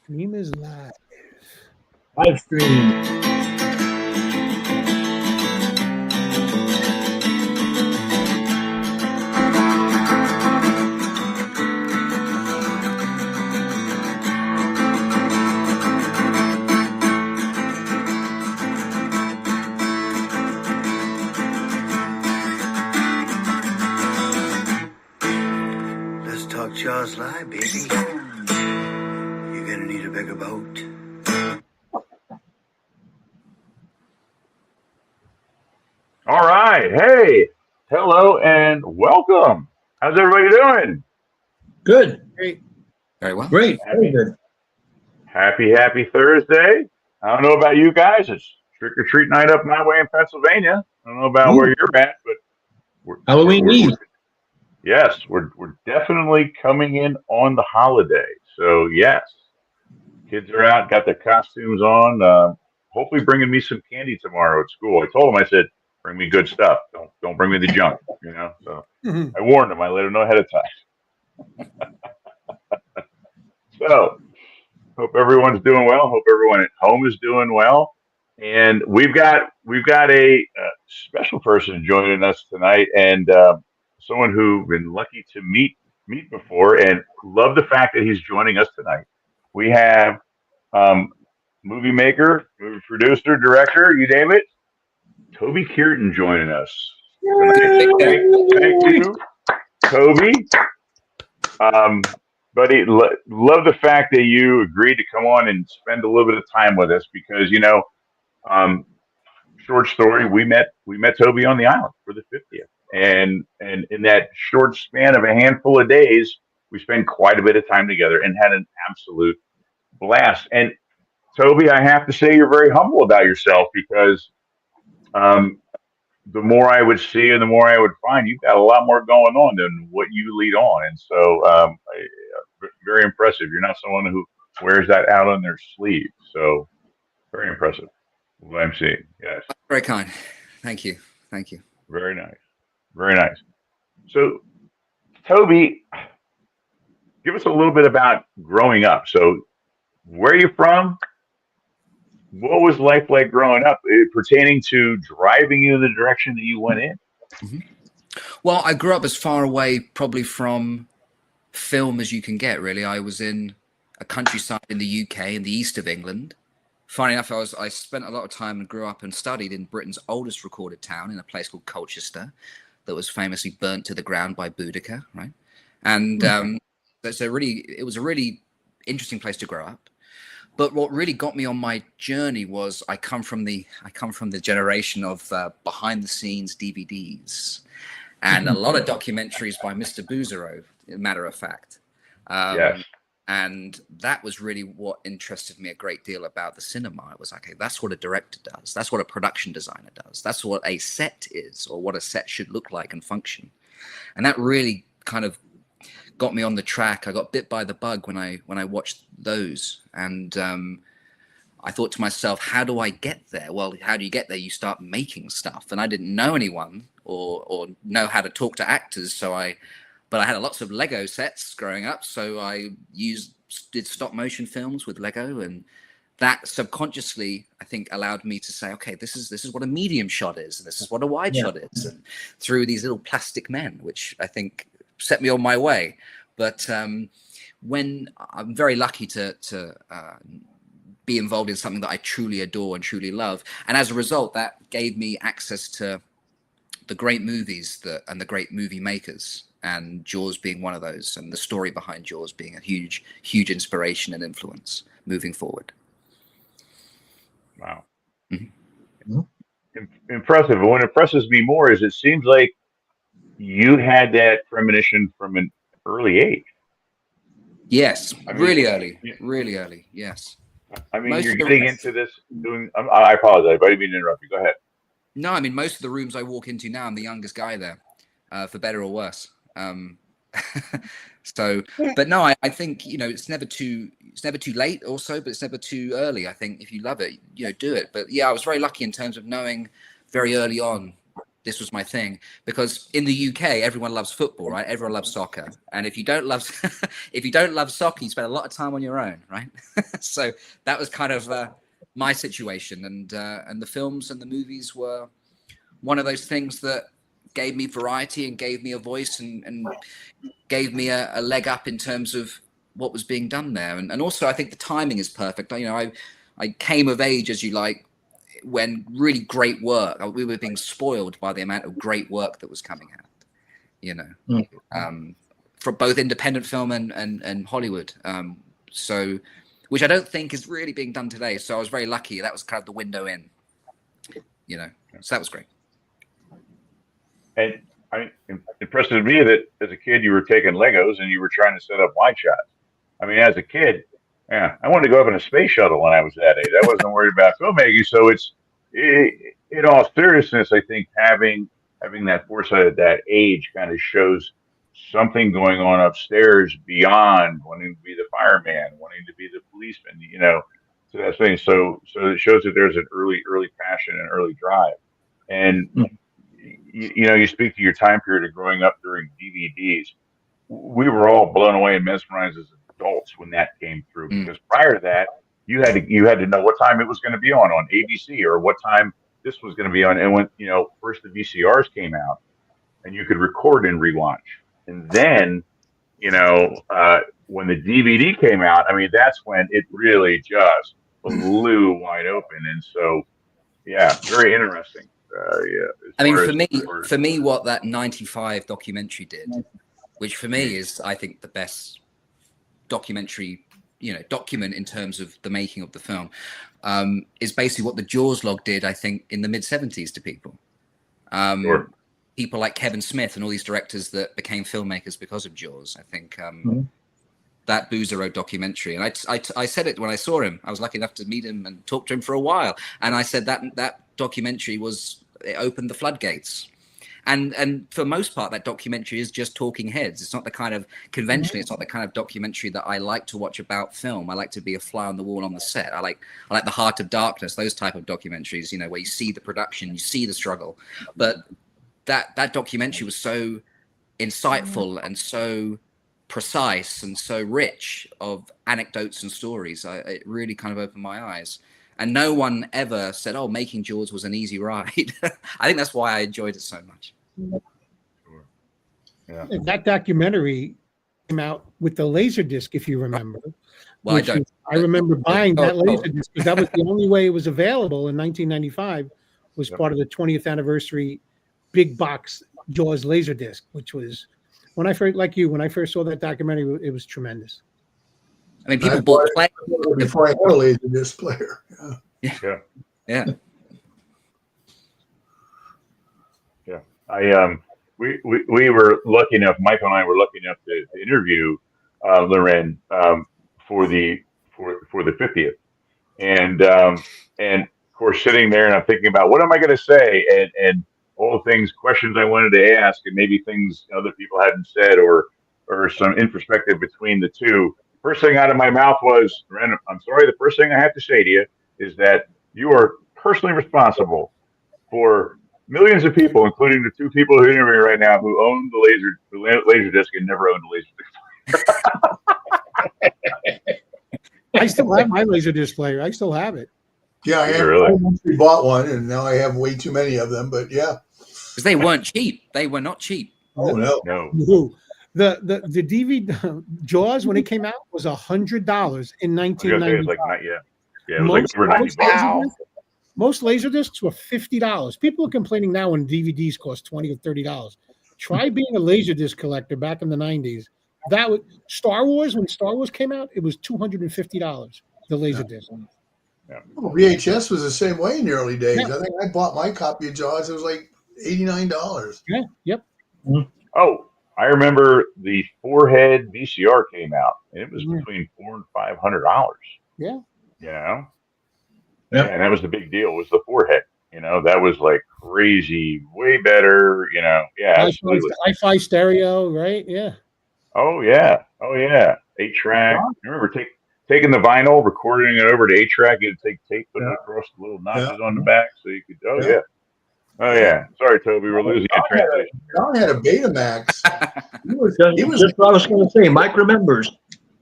Stream is live. Live stream. Let's talk Jaws live, baby. You're gonna need a bigger boat. All right. Hey, hello and welcome. How's everybody doing? Good. Great. Very well. Great. Very good. Happy Thursday. I don't know about you guys. It's trick or treat night up my way in Pennsylvania. I don't know about where you're at, but Halloween Eve. yes, we're definitely coming in on the holiday. So yes, kids are out, got their costumes on. Hopefully, bringing me some candy tomorrow at school. I told them, I said, bring me good stuff. Don't bring me the junk. So I warned them. I let them know ahead of time. So hope everyone's doing well. Hope everyone at home is doing well. And we've got a special person joining us tonight, and someone who've been lucky to meet before, and love the fact that he's joining us tonight. We have um, movie maker, movie producer, director, you name it, Toby Kearton joining us tonight. Thank you, Toby. Buddy, love the fact that you agreed to come on and spend a little bit of time with us because um, short story, we met Toby on the island for the 50th, and in that short span of a handful of days, we spent quite a bit of time together and had an absolute blast. And Toby, I have to say you're very humble about yourself because um, the more I would see and the more I would find, you've got a lot more going on than what you lead on. And so, very impressive. You're not someone who wears that out on their sleeve. So, very impressive. What I'm seeing. Yes. Very kind. Thank you. Thank you. Very nice. Very nice. So, Toby, give us a little bit about growing up. So, where are you from? What was life like growing up, pertaining to driving you in the direction that you went in? hmm Well, I grew up as far away probably from film as you can get, really. I was in a countryside in the UK in the east of England. Funny enough, I spent a lot of time and grew up and studied in Britain's oldest recorded town in a place called Colchester that was famously burnt to the ground by Boudicca, right? And it was a really interesting place to grow up. But what really got me on my journey was I come from the generation of behind the scenes DVDs and a lot of documentaries by Mr. Boozerow, matter of fact. Yes. And that was really what interested me a great deal about the cinema. It was like, okay, that's what a director does. That's what a production designer does. That's what a set is, or what a set should look like and function. And that really kind of got me on the track. I got bit by the bug when I watched those, and I thought to myself, how do I get there? Well, how do you get there? You start making stuff, and I didn't know anyone or know how to talk to actors, but I had lots of Lego sets growing up, so I did stop motion films with Lego, and that subconsciously, I think, allowed me to say, okay, this is what a medium shot is, and this is what a wide shot is, and through these little plastic men, which I think set me on my way. But when I'm very lucky to be involved in something that I truly adore and truly love, and as a result, that gave me access to the great movies and the great movie makers, and Jaws being one of those, and the story behind Jaws being a huge inspiration and influence moving forward. Wow. Mm-hmm. Impressive. And what impresses me more is it seems like you had that premonition from an early age. Yes, I mean, really early. Yes. I mean, you're getting into this doing. I apologize. I didn't mean to interrupt you. Go ahead. No, I mean, most of the rooms I walk into now, I'm the youngest guy there, for better or worse. So, but no, I think, it's never too late also, but it's never too early. I think if you love it, do it. But yeah, I was very lucky in terms of knowing very early on this was my thing, because in the UK everyone loves football, right? Everyone loves soccer, and if you don't love soccer, you spend a lot of time on your own, right? So that was kind of my situation, and the films and the movies were one of those things that gave me variety and gave me a voice and gave me a leg up in terms of what was being done there, and also I think the timing is perfect. You know, I came of age, as you like, when really great work, we were being spoiled by the amount of great work that was coming out, you know, for both independent film and Hollywood. So, which I don't think is really being done today. So I was very lucky. That was kind of the window in, you know, so that was great. And I impressed me that as a kid, you were taking Legos and you were trying to set up wide shots. I mean, as a kid, yeah, I wanted to go up in a space shuttle when I was that age. I wasn't worried about filmmaking. So in all seriousness, I think having that foresight at that age kind of shows something going on upstairs beyond wanting to be the fireman, wanting to be the policeman, you know, so that thing. So it shows that there's an early passion and early drive. And, you know, you speak to your time period of growing up during DVDs. We were all blown away and mesmerized as adults when that came through, because prior to that, you had to know what time it was going to be on ABC, or what time this was going to be on. And when, you know, first the VCRs came out and you could record and rewatch. And then, you know, when the DVD came out, I mean, that's when it really just blew wide open. And so, yeah, very interesting. I mean, for me, what that 95 documentary did, which for me is, I think, the best documentary, you know, document in terms of the making of the film, is basically what the Jaws log did, I think, in the mid-70s to people. Sure. People like Kevin Smith and all these directors that became filmmakers because of Jaws. I think that Boozer Road documentary, and I said it when I saw him. I was lucky enough to meet him and talk to him for a while, and I said that documentary it opened the floodgates. And for most part, that documentary is just talking heads. It's not the kind of conventionally, it's not the kind of documentary that I like to watch about film. I like to be a fly on the wall on the set. I like The Heart of Darkness, those type of documentaries, you know, where you see the production, you see the struggle. But that documentary was so insightful and so precise and so rich of anecdotes and stories. It really kind of opened my eyes. And no one ever said, "Oh, making Jaws was an easy ride." I think that's why I enjoyed it so much. Sure. Yeah. And that documentary came out with the Laserdisc, if you remember. Well, I remember buying that Laserdisc because that was the only way it was available in 1995. Was part of the 20th anniversary big box Jaws Laserdisc, which was when I first saw that documentary, it was tremendous. I mean, people bought before I had a Laserdisc player. Yeah. We were lucky enough. Michael and I were lucky enough to interview Loren for the 50th, and of course sitting there and I'm thinking about what am I going to say, and all the things, questions I wanted to ask, and maybe things other people hadn't said, or some introspective between the two. First thing out of my mouth was, Loren, I'm sorry, the first thing I have to say to you is that you are personally responsible for millions of people, including the two people who are interviewing right now, who own the Laserdisc and never owned a Laserdisc. I still have my Laserdisc player. I still have it. Yeah, I have. Really? I bought one, and now I have way too many of them. But yeah, because they weren't cheap. They were not cheap. Oh no. The DVD Jaws, when it came out, was $100 in 1995. It was like it was like over $90. Most Laserdiscs were $50. People are complaining now when DVDs cost $20 or $30. Try being a Laserdisc collector back in the 90s. That was Star Wars. When Star Wars came out, it was $250. The Laserdisc. Yeah. Well, VHS was the same way in the early days. Yeah. I think I bought my copy of Jaws. It was like $89. Yeah. Yep. Oh, I remember the four-head VCR came out, and it was between $400 and $500. Yeah. You know. Yeah. And that was the big deal. Was the forehead? You know, that was like crazy, way better. You know, yeah, absolutely. Hi-fi stereo, right? Yeah. Oh yeah, 8-track. I remember taking the vinyl, recording it over to 8-track. You'd take tape, put it across the little notches on the back, so you could. Oh yeah. Oh yeah. Sorry, Toby. We're losing you in translation. John had a Betamax. He was, Just what I was going to say. Mike remembers.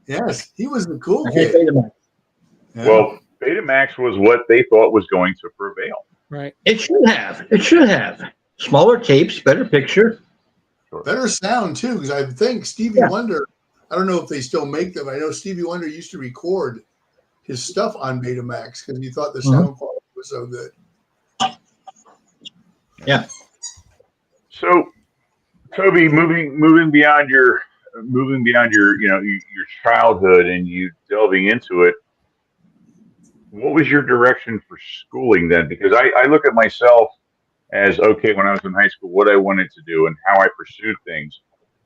yes, he was the cool I had kid. Betamax. Yeah. Well, Betamax was what they thought was going to prevail. Right. It should have. It should have. Smaller tapes, better picture. Better sound too, because I think Stevie Yeah. Wonder, I don't know if they still make them. I know Stevie Wonder used to record his stuff on Betamax because he thought the sound quality was so good. Yeah. So, Toby, moving beyond your your childhood and you delving into it, what was your direction for schooling then? Because I look at myself as, okay, when I was in high school, what I wanted to do and how I pursued things.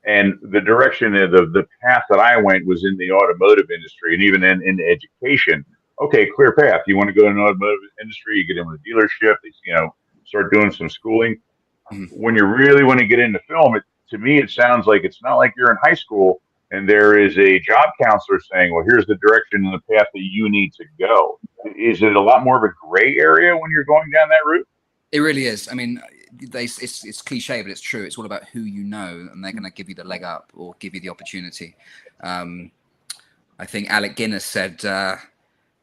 And the direction of the path that I went was in the automotive industry and even in education. Okay, clear path. You want to go in the automotive industry, you get in with a dealership, start doing some schooling. When you really want to get into film, to me, it sounds like it's not like you're in high school and there is a job counselor saying, well, here's the direction and the path that you need to go. Is it a lot more of a gray area when you're going down that route? It really is. I mean, it's cliche, but it's true. It's all about who you know, and they're going to give you the leg up or give you the opportunity. I think Alec Guinness said,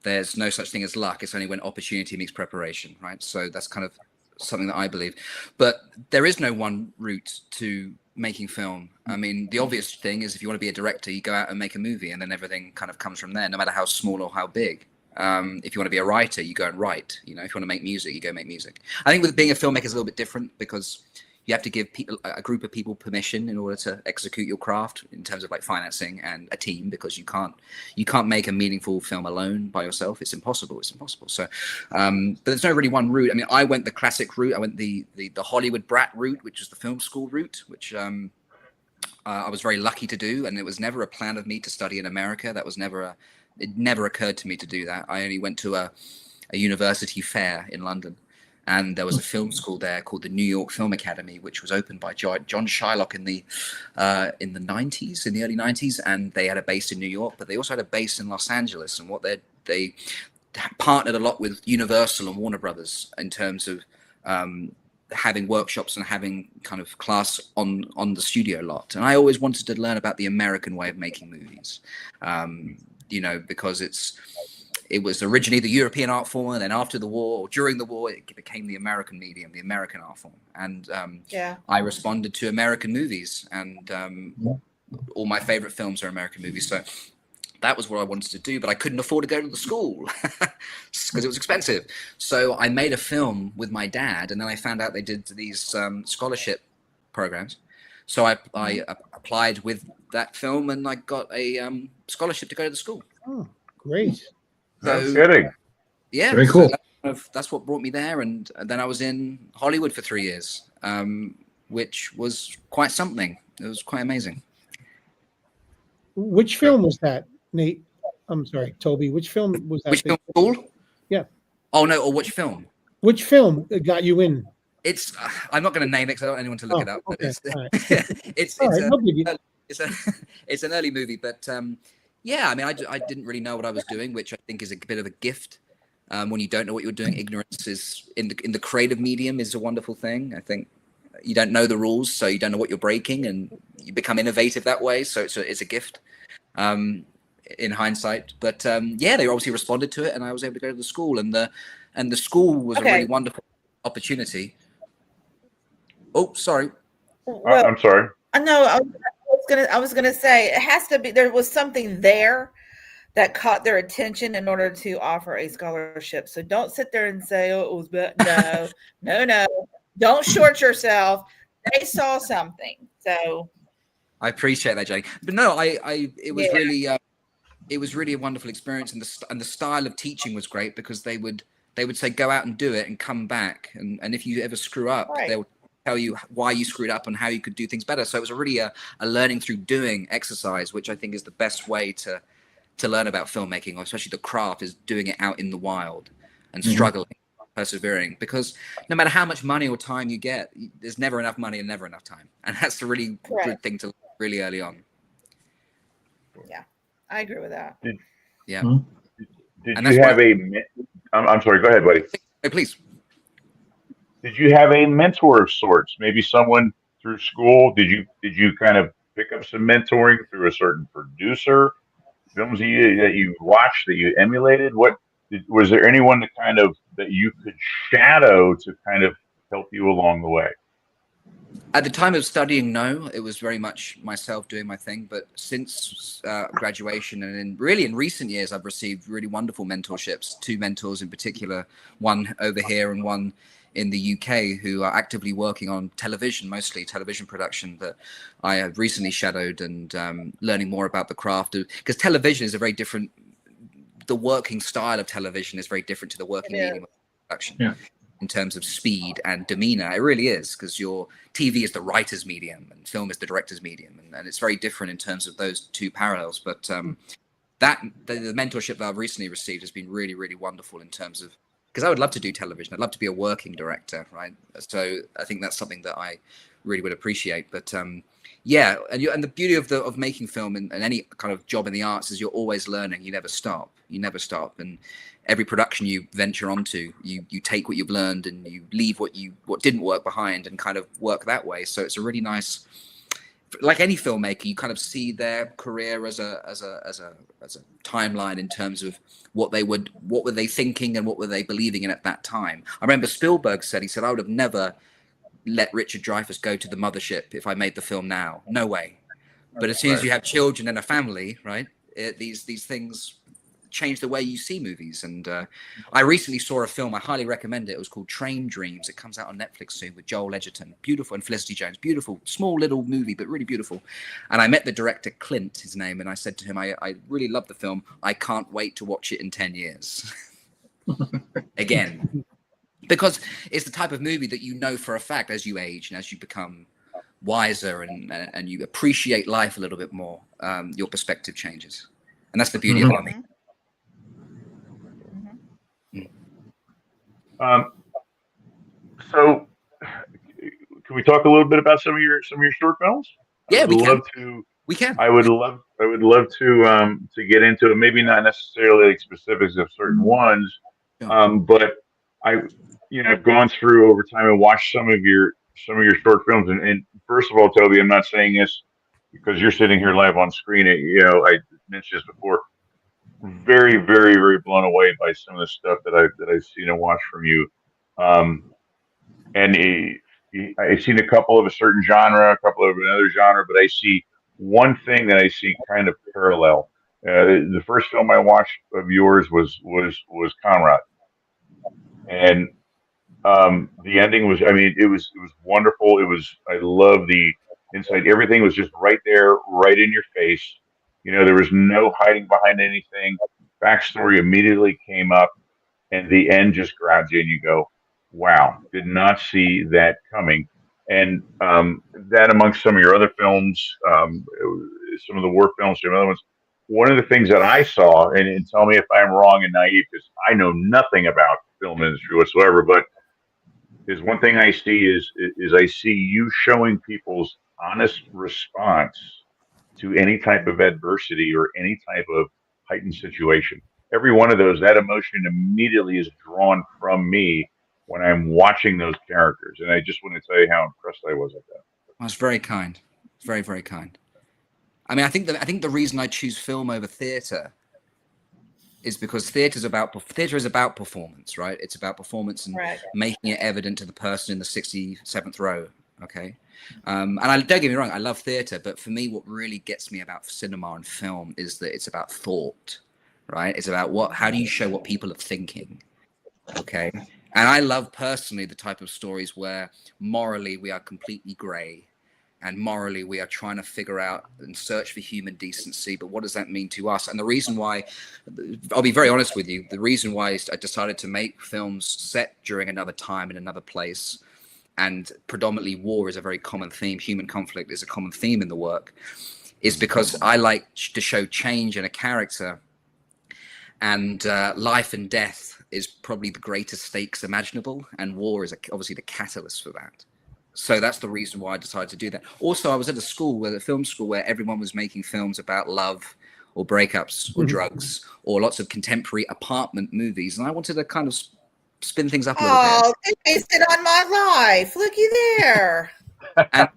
there's no such thing as luck. It's only when opportunity meets preparation, right? So that's kind of something that I believe. But there is no one route to making film. I mean, the obvious thing is if you want to be a director, you go out and make a movie, and then everything kind of comes from there, no matter how small or how big. If you want to be a writer, you go and write. If you want to make music, you go make music. I think with being a filmmaker is a little bit different because you have to give a group of people permission in order to execute your craft in terms of like financing and a team, because you can't make a meaningful film alone by yourself. It's impossible. So, but there's no really one route. I mean, I went the classic route. I went the Hollywood brat route, which is the film school route, which I was very lucky to do, and it was never a plan of me to study in America. It never occurred to me to do that. I only went to a university fair in London, and there was a film school there called the New York Film Academy, which was opened by John Shylock in the early 90s, and they had a base in New York, but they also had a base in Los Angeles. And what they partnered a lot with Universal and Warner Brothers in terms of having workshops and having kind of class on the studio lot. And I always wanted to learn about the American way of making movies. Because it was originally the European art form, and then after the war, or during the war, it became the American medium, the American art form. And I responded to American movies, and all my favorite films are American movies. So that was what I wanted to do, but I couldn't afford to go to the school because it was expensive. So I made a film with my dad, and then I found out they did these scholarship programs. So I applied with that film, and I got a scholarship to go to the school. Oh, great! No kidding. Yeah, very cool. So that's what brought me there, and then I was in Hollywood for 3 years, which was quite something. It was quite amazing. Which film was that, Nate? I'm sorry, Toby. Which film was that? Which film school? Yeah. Oh no, or which film? Which film got you in? It's I'm not going to name it because I don't want anyone to look it up. But Okay. It's an early movie, but yeah, I mean, I didn't really know what I was doing, which I think is a bit of a gift. When you don't know what you're doing, ignorance is in the creative medium is a wonderful thing. I think you don't know the rules, so you don't know what you're breaking, and you become innovative that way. So it's a gift in hindsight. But yeah, they obviously responded to it, and I was able to go to the school, and the school was a really wonderful opportunity. Oh, sorry. Well, I'm sorry. No, I was gonna say it has to be. There was something there that caught their attention in order to offer a scholarship. So don't sit there and say, "Oh, it was bad." No. Don't short yourself. They saw something. So I appreciate that, Jay. But no, it was really a wonderful experience, and the style of teaching was great because they would say go out and do it and come back, and if you ever screw up, they would tell you why you screwed up and how you could do things better. So it was really a learning through doing exercise, which I think is the best way to learn about filmmaking, or especially the craft, is doing it out in the wild and struggling, persevering, because no matter how much money or time you get, there's never enough money and never enough time. And that's a really good thing to learn really early on. Yeah, I agree with that. Did you have I'm sorry, go ahead, buddy. Hey, please. did you have a mentor of sorts? Maybe someone through school? Did you kind of pick up some mentoring through a certain producer? Films that you watched that you emulated? Was there anyone that you could shadow to kind of help you along the way? At the time of studying, no, it was very much myself doing my thing. But since graduation and in recent years, I've received really wonderful mentorships, two mentors in particular, one over here and one in the UK, who are actively working on television, mostly television production, that I have recently shadowed and learning more about the craft. Because television is a very different, the working style of television is very different to the working medium of production. Yeah. In terms of speed and demeanor. It really is, because your TV is the writer's medium and film is the director's medium, and it's very different in terms of those two parallels. But the mentorship that I've recently received has been really, really wonderful in terms of, because I would love to do television. I'd love to be a working director, right? So I think that's something that I really would appreciate. But yeah, and the beauty of making film and any kind of job in the arts is you're always learning. You never stop. And every production you venture onto, you take what you've learned and you leave what didn't work behind and kind of work that way. So it's a really nice, like any filmmaker, you kind of see their career as a timeline in terms of what were they thinking and what were they believing in at that time. I remember Spielberg said, I would have never let Richard Dreyfuss go to the mothership if I made the film now. No way. But as soon as you have children and a family, right, these things change the way you see movies. And I recently saw a film, I highly recommend it. It was called Train Dreams. It comes out on Netflix soon with Joel Edgerton. Beautiful. And Felicity Jones. Beautiful. Small little movie, but really beautiful. And I met the director, Clint, his name, and I said to him, I really love the film. I can't wait to watch it in 10 years. Again. Because it's the type of movie that you know for a fact as you age and as you become wiser and you appreciate life a little bit more, your perspective changes. And that's the beauty of it. So, can we talk a little bit about some of your short films? Yeah, we can. We can. I would love to get into it. Maybe not necessarily like specifics of certain ones, but I've gone through over time and watched some of your short films. And first of all, Toby, I'm not saying this because you're sitting here live on screen. I mentioned this before. Very, very, very blown away by some of the stuff that I've seen and watched from you. And I've seen a couple of a certain genre, a couple of another genre, but I see one thing that I see kind of parallel. The first film I watched of yours was Conrad, and the ending was, it was wonderful. I love the insight. Everything was just right there, right in your face. There was no hiding behind anything. Backstory immediately came up, and the end just grabs you, and you go, "Wow, did not see that coming." And that amongst some of your other films, some of the war films, some other ones. One of the things that I saw, and tell me if I'm wrong and naive, because I know nothing about film industry whatsoever, but is one thing I see is I see you showing people's honest response to any type of adversity or any type of heightened situation. Every one of those, that emotion immediately is drawn from me when I'm watching those characters. And I just want to tell you how impressed I was at that. That's very kind. Very, very kind. I think the reason I choose film over theater is because theater is about performance, right? It's about performance and making it evident to the person in the 67th row. Okay. And don't get me wrong, I love theater, but for me, what really gets me about cinema and film is that it's about thought, right? It's about how do you show what people are thinking? Okay. And I love personally the type of stories where morally we are completely gray, and morally we are trying to figure out and search for human decency. But what does that mean to us? And the reason why, I'll be very honest with you, the reason why I decided to make films set during another time in another place, and predominantly war is a very common theme, human conflict is a common theme in the work, is because I like to show change in a character, and life and death is probably the greatest stakes imaginable, and war is obviously the catalyst for that. So that's the reason why I decided to do that. Also, I was at a film school where everyone was making films about love or breakups or drugs or lots of contemporary apartment movies. And I wanted to kind of spin things up a little bit. Oh, they based it on my life. Looky there. And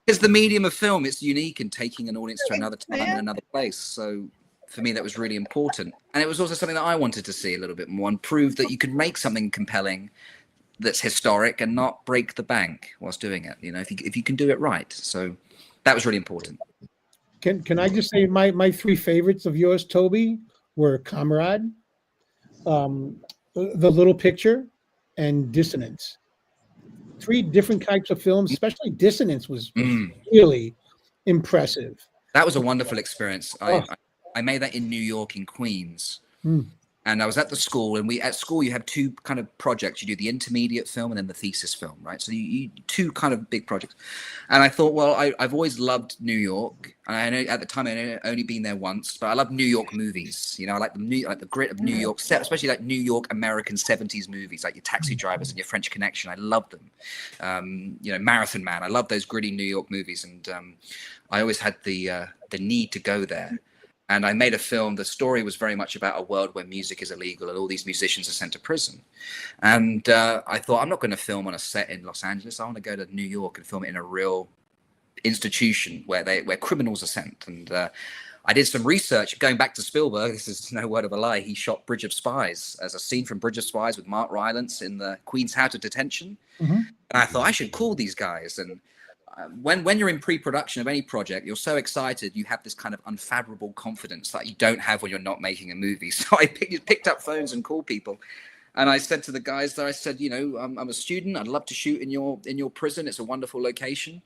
because the medium of film, it's unique in taking an audience to another time and another place. So for me, that was really important. And it was also something that I wanted to see a little bit more and prove that you could make something compelling that's historic and not break the bank whilst doing it. You know, if you can do it right. So that was really important. Can I just say my three favorites of yours, Toby, were Comrade, The Little Picture, and Dissonance. Three different types of films, especially Dissonance was really impressive. That was a wonderful experience. I made that in New York, in Queens. And I was at the school, and at school you have two kind of projects. You do the intermediate film and then the thesis film, right? So you two kind of big projects. And I thought, well, I've always loved New York. And I know at the time I'd only been there once, but I love New York movies. You know, I like the grit of New York, especially like New York American 70s movies, like your Taxi Drivers and your French Connection. I love them. You know, Marathon Man. I love those gritty New York movies, and I always had the need to go there. And I made a film. The story was very much about a world where music is illegal and all these musicians are sent to prison. And I thought, I'm not going to film on a set in Los Angeles. I want to go to New York and film it in a real institution where criminals are sent. And I did some research going back to Spielberg. This is no word of a lie. He shot Bridge of Spies as a scene from Bridge of Spies with Mark Rylance in the Queen's House of Detention. And I thought I should call these guys. And when you're in pre-production of any project, you're so excited, you have this kind of unfathomable confidence that you don't have when you're not making a movie. So I picked up phones and called people, and I said to the guys there, I said, you know, I'm a student. I'd love to shoot in your prison. It's a wonderful location.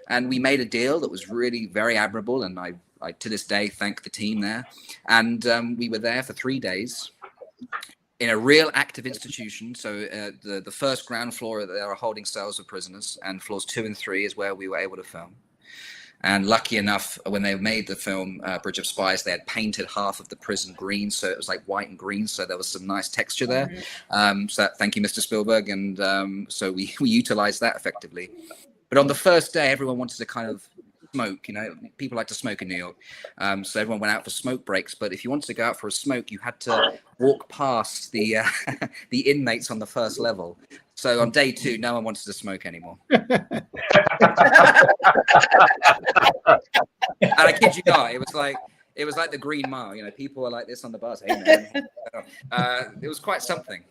And we made a deal that was really very admirable. And I to this day thank the team there. And we were there for 3 days in a real active institution. So the first ground floor, there are holding cells of prisoners, and floors 2 and 3 is where we were able to film. And lucky enough, when they made the film Bridge of Spies, they had painted half of the prison green, so it was like white and green, so there was some nice texture there. So thank you, Mr. Spielberg. And so we utilized that effectively. But on the first day, everyone wanted to kind of smoke. You know, people like to smoke in New York, so everyone went out for smoke breaks. But if you wanted to go out for a smoke, you had to walk past the the inmates on the first level. So on day 2, no one wanted to smoke anymore. And I kid you not, it was like the Green Mile. You know, people were like this on the bus. Hey, man. It was quite something.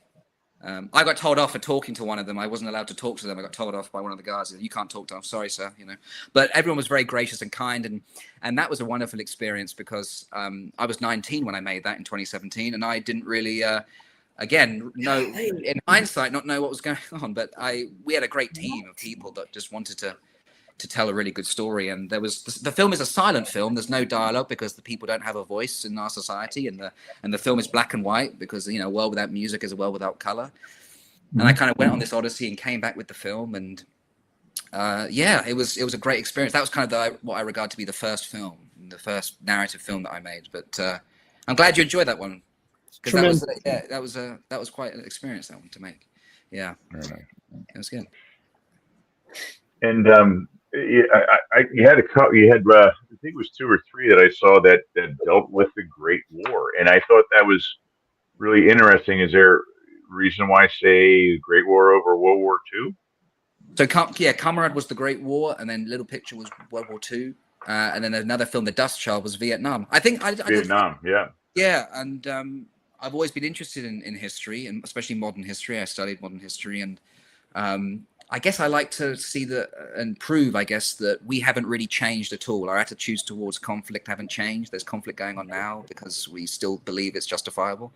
I got told off for talking to one of them. I wasn't allowed to talk to them. I got told off by one of the guys. You can't talk to them. Sorry, sir. You know, but everyone was very gracious and kind, and that was a wonderful experience because I was 19 when I made that in 2017, and I didn't really, again, know in hindsight, not know what was going on. But we had a great team of people that just wanted to tell a really good story. And the film is a silent film. There's no dialogue because the people don't have a voice in our society, and the film is black and white because, you know, a world without music is a world without color. And I kind of went on this odyssey and came back with the film, and it was a great experience. That was kind of what I regard to be the first film, the first narrative film that I made. But I'm glad you enjoyed that one, because that was quite an experience, that one, to make. Yeah, it was good. And you had I think it was 2 or 3 that I saw that dealt with the Great War, and I thought that was really interesting. Is there a reason why, say, Great War over World War II? So Comrade was the Great War, and then Little Picture was World War II, and then another film, The Dust Child, was Vietnam. I think Vietnam, yeah. And I've always been interested in history, and especially modern history. I studied modern history, and I guess I like to see and prove, I guess, that we haven't really changed at all. Our attitudes towards conflict haven't changed. There's conflict going on now because we still believe it's justifiable.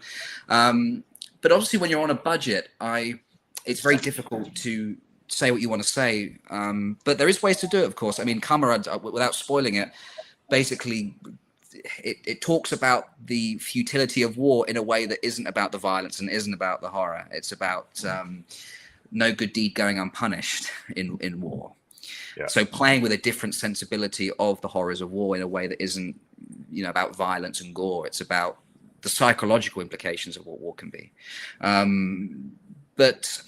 But obviously, when you're on a budget, it's very difficult to say what you want to say. But there is ways to do it, of course. I mean, Comrade, without spoiling it, basically, it talks about the futility of war in a way that isn't about the violence and isn't about the horror. It's about no good deed going unpunished in war. Yeah. So playing with a different sensibility of the horrors of war in a way that isn't, you know, about violence and gore. It's about the psychological implications of what war can be. But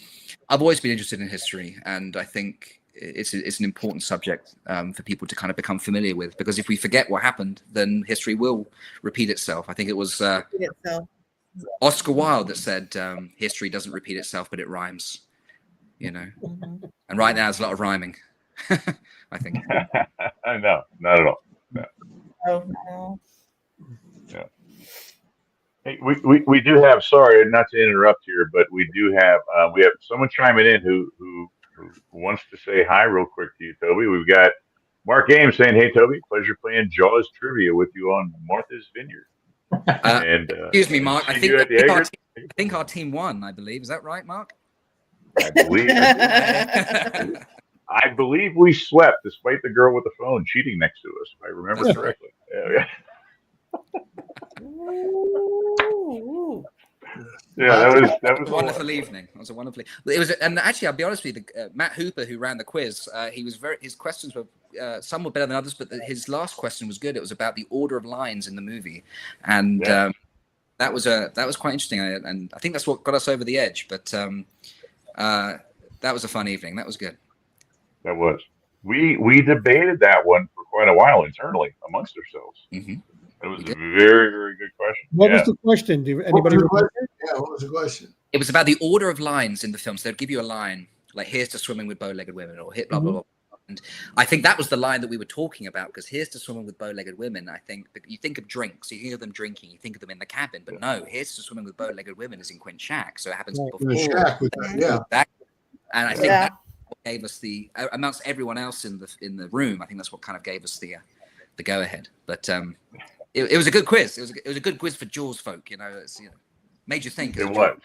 I've always been interested in history, and I think it's an important subject for people to kind of become familiar with, because if we forget what happened, then history will repeat itself. I think it was Oscar Wilde that said, history doesn't repeat itself, but it rhymes, you know. And right now there's a lot of rhyming, I think. No, not at all. No. Oh, no. Yeah. Hey, we do have, sorry not to interrupt here, but we have someone chiming in who wants to say hi real quick to you, Toby. We've got Mark Ames saying, "Hey Toby, pleasure playing Jaws trivia with you on Martha's Vineyard." And Excuse me, Mark. I seeing you at the Egger. think our team won, I believe. Is that right, Mark? I believe we swept despite the girl with the phone cheating next to us, if I remember That's correctly. Yeah. Ooh. Yeah, that was a wonderful evening. It was a wonderful. It was, and actually, I'll be honest with you. Matt Hooper, who ran the quiz, his questions were some were better than others, but his last question was good. It was about the order of lines in the movie, and that was quite interesting. And I think that's what got us over the edge. But that was a fun evening. That was good. That was. We debated that one for quite a while internally amongst ourselves. Mm-hmm. It was a very, very good question. What was the question? Do anybody remember? Yeah, what was the question? It was about the order of lines in the film. So they'd give you a line like, "Here's to swimming with bow-legged women," or "Hit blah blah blah." And I think that was the line that we were talking about, because "Here's to swimming with bow-legged women." I think you think of drinks, you think of them drinking, you think of them in the cabin, but no, "Here's to swimming with bow-legged women" is in Quint Shack, so it happens before. In the shack with that, yeah. And I think that gave us the amongst everyone else in the room. I think that's what kind of gave us the go ahead. But it was a good quiz. It was a good quiz for Jaws folk. Made you think. It was.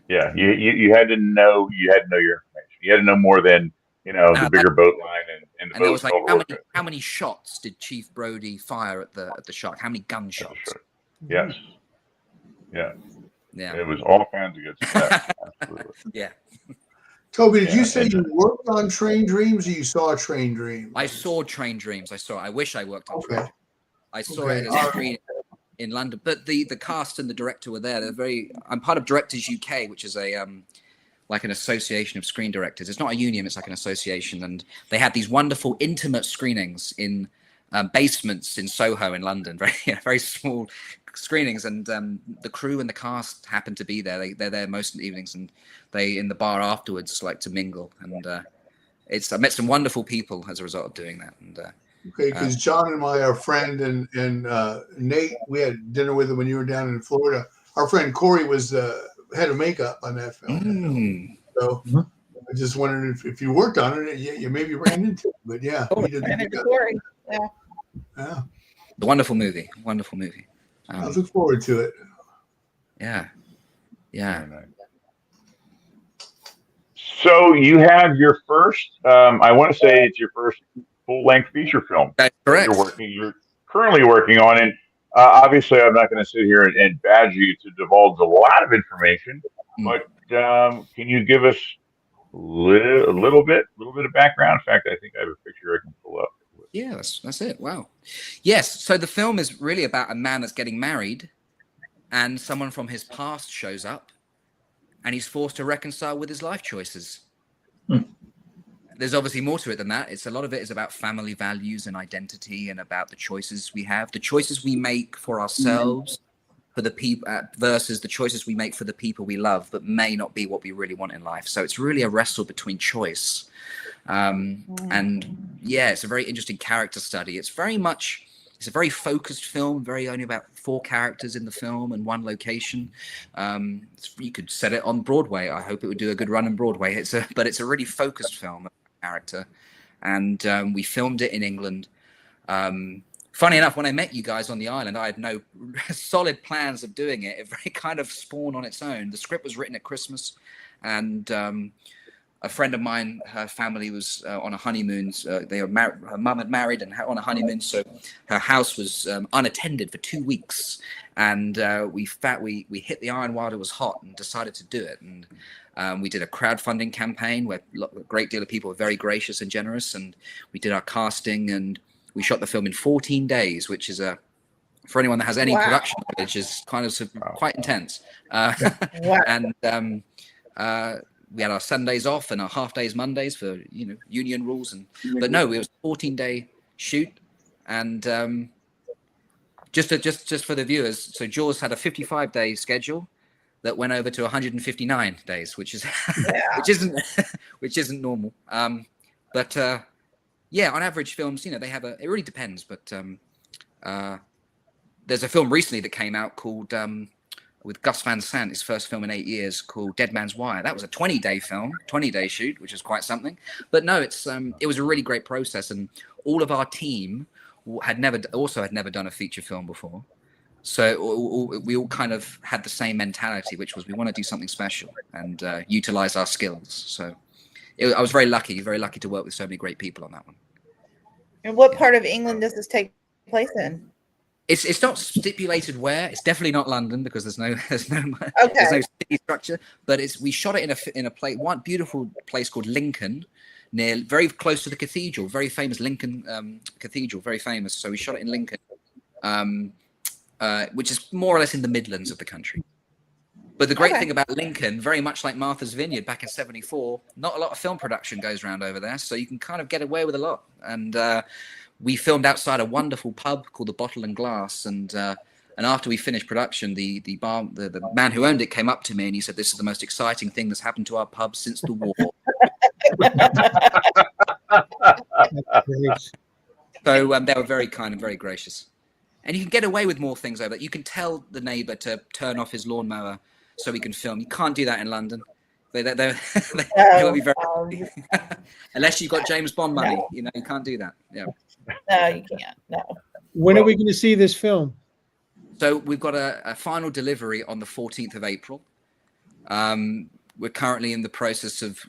Yeah, you had to know your information. You had to know more than the bigger boat line and the boat. There was like how many shots did Chief Brody fire at the shark? How many gunshots? Yes. Yeah. Yeah. It was all kinds of good stuff. Absolutely. Yeah. Toby, did you say you worked on Train Dreams, or you saw Train Dreams? I saw Train Dreams. I wish I worked on Train Dreams. I saw it at a screen in London, but the cast and the director were there. I'm part of Directors UK, which is a like an association of screen directors. It's not a union; it's like an association, and they had these wonderful intimate screenings in basements in Soho in London. Very small screenings, and the crew and the cast happened to be there. They're there most evenings, and they in the bar afterwards like to mingle. And I met some wonderful people as a result of doing that. And okay, because John and our friend and Nate, we had dinner with him when you were down in Florida. Our friend Corey was head of makeup on that film. So I just wondered if you worked on it, you maybe ran into it. But yeah, we did. Corey. Yeah. The wonderful movie. I look forward to it. Yeah. So you have your first, I want to say it's your first full-length feature film. That's correct. You're currently working on, and obviously I'm not going to sit here and badger you to divulge a lot of information, but can you give us a little bit of background? In fact, I think I have a picture I can pull up. Yeah, that's it. Wow. Yes. So the film is really about a man that's getting married, and someone from his past shows up, and he's forced to reconcile with his life choices. There's obviously more to it than that. A lot of it is about family values and identity, and about the choices we have, the choices we make for ourselves, for the people, versus the choices we make for the people we love, but may not be what we really want in life. So it's really a wrestle between choice. And yeah, it's a very interesting character study. It's a very focused film, only about 4 characters in the film and 1 location. You could set it on Broadway. I hope it would do a good run on Broadway. But it's a really focused film, character. And we filmed it in England. Funny enough, when I met you guys on the island, I had no solid plans of doing it. It very kind of spawned on its own. The script was written at Christmas, and a friend of mine, her family was on a honeymoon. They were married. Her mum had married and on a honeymoon, so her house was unattended for 2 weeks. And we hit the iron while it was hot and decided to do it. And we did a crowdfunding campaign where a great deal of people were very gracious and generous. And we did our casting, and we shot the film in 14 days, which is for anyone that has any production knowledge, is kind of quite intense. And we had our Sundays off and our half days Mondays for union rules, but no, it was a 14-day shoot, and Just for the viewers, so Jaws had a 55-day schedule that went over to 159 days, which is which isn't normal. But yeah, on average, films, they have it really depends. But there's a film recently that came out called with Gus Van Sant, his first film in 8 years, called Dead Man's Wire. That was a 20-day film, 20-day shoot, which is quite something. But no, it was a really great process, and all of our team had never done a feature film before. So we all kind of had the same mentality, which was we want to do something special and utilize our skills. So I was very lucky to work with so many great people on that one. And what part of England does this take place in? It's not stipulated where. It's definitely not London because there's no city structure. But we shot it in a one beautiful place called Lincoln, very close to the cathedral, very famous Lincoln Cathedral, very famous. So we shot it in Lincoln, which is more or less in the Midlands of the country. But the great thing about Lincoln, very much like Martha's Vineyard back in '74, not a lot of film production goes around over there, so you can kind of get away with a lot. And we filmed outside a wonderful pub called the Bottle and Glass, and after we finished production, the man who owned it came up to me and he said, "This is the most exciting thing that's happened to our pub since the war." So they were very kind and very gracious. And you can get away with more things over there. You can tell the neighbor to turn off his lawnmower so he can film. You can't do that in London. They will be very unless you've got James Bond money. You can't do that. Yeah. No, you can't. No. When are we going to see this film? So we've got a final delivery on the 14th of April. We're currently in the process of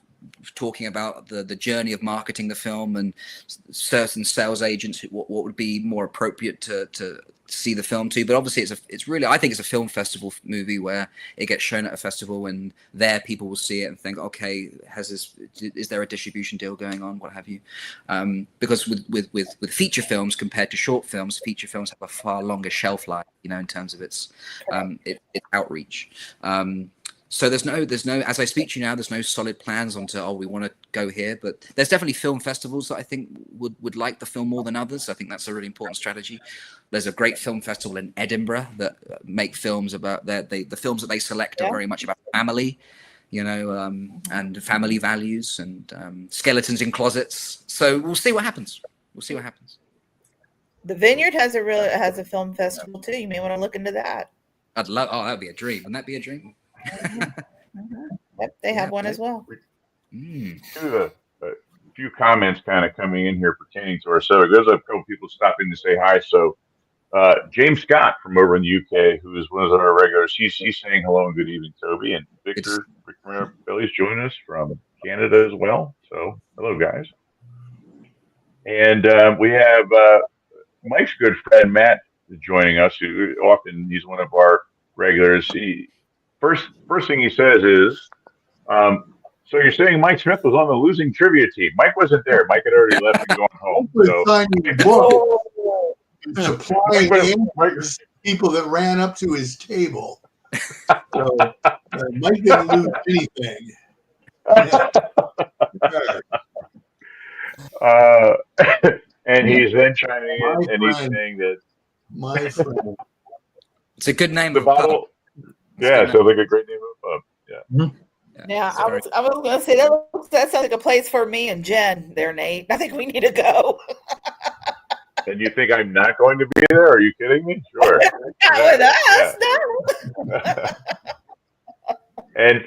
talking about the journey of marketing the film and certain sales agents, what would be more appropriate to see the film to. But obviously it's really, I think it's a film festival movie where it gets shown at a festival and there people will see it and think, okay, is there a distribution deal going on, what have you? Because with feature films compared to short films, feature films have a far longer shelf life, in terms of its outreach. So there's no, as I speak to you now, there's no solid plans onto, we want to go here, but there's definitely film festivals that I think would like the film more than others. I think that's a really important strategy. There's a great film festival in Edinburgh that make films about the films that they select are very much about family, and family values and skeletons in closets. So we'll see what happens. The Vineyard has a film festival too. You may want to look into that. I'd love. Oh, that'd be a dream. Wouldn't that be a dream? Yep, they have one as well. A few comments kind of coming in here pertaining to our subject. There's a couple people stopping to say hi. So James Scott from over in the UK, who is one of our regulars, he's saying hello and good evening, Toby. And Victor Billy's joining us from Canada as well. So hello, guys. And we have Mike's good friend Matt joining us, who often he's one of our regulars. First thing he says is, so you're saying Mike Smith was on the losing trivia team? Mike wasn't there. Mike had already left and gone home. Supplying answers to people that ran up to his table. So Mike didn't lose anything. And he's then chiming in and he's saying that my friend. It's a good name. The bottle. Yeah, sounds like a great name of a pub. Yeah. Mm-hmm. Yeah, I was going to say that sounds like a place for me and Jen there, Nate. I think we need to go. And you think I'm not going to be there? Are you kidding me? Sure. Not with us, no. And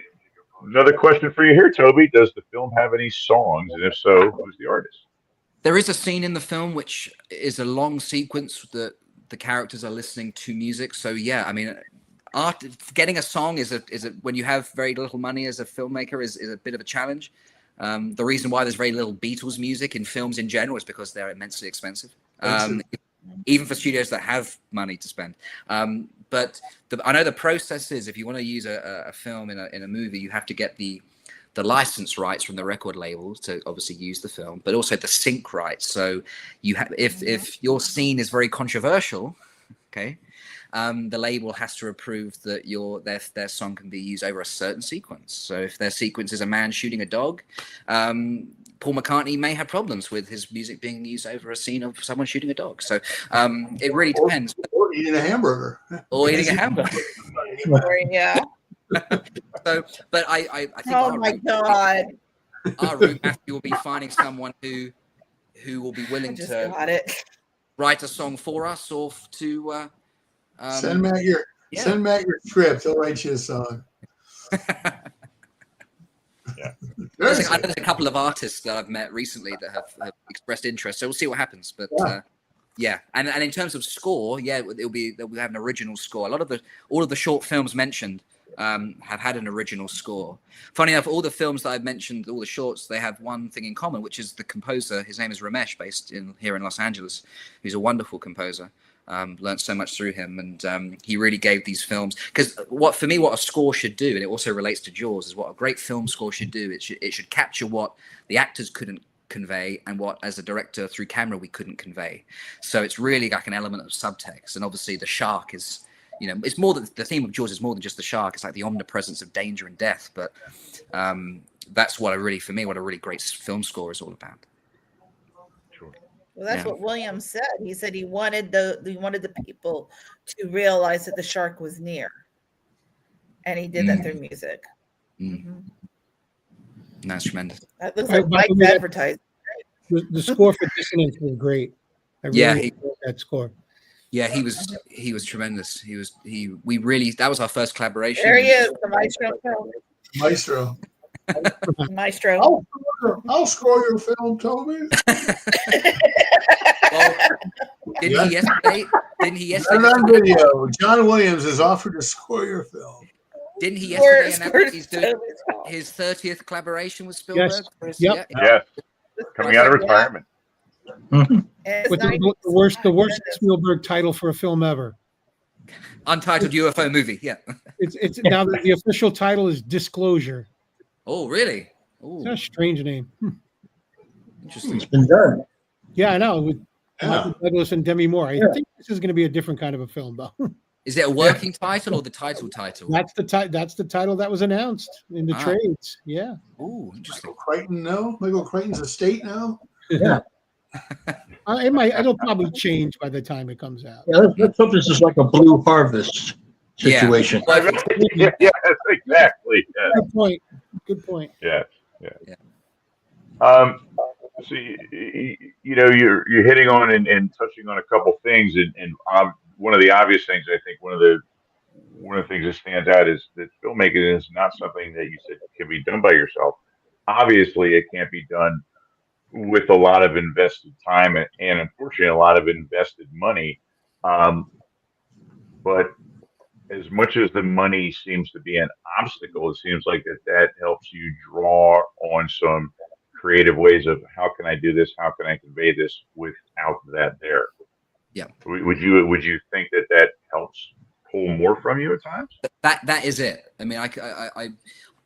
another question for you here, Toby. Does the film have any songs? And if so, who's the artist? There is a scene in the film which is a long sequence that the characters are listening to music. So yeah, I mean, getting a song is when you have very little money as a filmmaker is a bit of a challenge. The reason why there's very little Beatles music in films in general is because they're immensely expensive, even for studios that have money to spend. But I know the process is, if you want to use a film in a movie, you have to get the license rights from the record labels to obviously use the film, but also the sync rights. So you have, if your scene is very controversial, okay, the label has to approve that their song can be used over a certain sequence. So if their sequence is a man shooting a dog, Paul McCartney may have problems with his music being used over a scene of someone shooting a dog. So it really depends. Or eating a hamburger. Or eating a hamburger. Yeah. So, but I think Oh my God. our route, Matthew, will be finding someone who will be willing to write a song for us, or to send Matt your script. He'll write you a song. Yeah. There's a couple of artists that I've met recently that have expressed interest, so we'll see what happens. But and in terms of score, they'll have an original score. All of the short films mentioned have had an original score. Funny enough, all the films that I've mentioned, all the shorts, they have one thing in common, which is the composer. His name is Ramesh, based here in Los Angeles. He's a wonderful composer. Learned so much through him, and he really gave these films, because what a score should do, and it also relates to Jaws, is what a great film score should do. It should capture what the actors couldn't convey, and what as a director through camera we couldn't convey. So it's really like an element of subtext, and obviously the shark is, it's more than the theme of Jaws is more than just the shark. It's like the omnipresence of danger and death. But that's what a really great film score is all about. Well, that's what Williams said. He said he wanted the people to realize that the shark was near, and he did that through music. Mm-hmm. That's tremendous. That looks like Mike's advertising. The score for Dissonance was great. I really liked that score. Yeah, he was tremendous. That was our first collaboration. There he is, the Maestro. Maestro. I'll score your film, Toby. Well, didn't he yesterday? On video. John Williams has offered to score your film. Didn't he yesterday announce he's doing his 30th collaboration with Spielberg? Yes. Yes. Coming out of retirement. With the worst Spielberg title for a film ever. Untitled UFO movie. Yeah. It's now the official title is Disclosure. Oh, really? It's a strange name. Interesting. It's been done. Yeah, I know. With Michael Douglas and Demi Moore. I think this is going to be a different kind of a film, though. Is it a working title or the title? That's the title that was announced in the trades. Yeah. Oh, interesting. Michael Crichton's estate now. Yeah. It'll probably change by the time it comes out. Yeah, let's hope this is like a Blue Harvest situation. Yeah. Yes, exactly. Yeah. Good point. Yeah. So you're hitting on and touching on a couple things, and one of the obvious things, I think one of the things that stands out is that filmmaking is not something that you said can be done by yourself. Obviously, it can't be done with a lot of invested time and unfortunately a lot of invested money. But as much as the money seems to be an obstacle, it seems like that helps you draw on some creative ways of how can I do this? How can I convey this without that there? Yeah. Would you think that helps pull more from you at times? That is it. I mean, I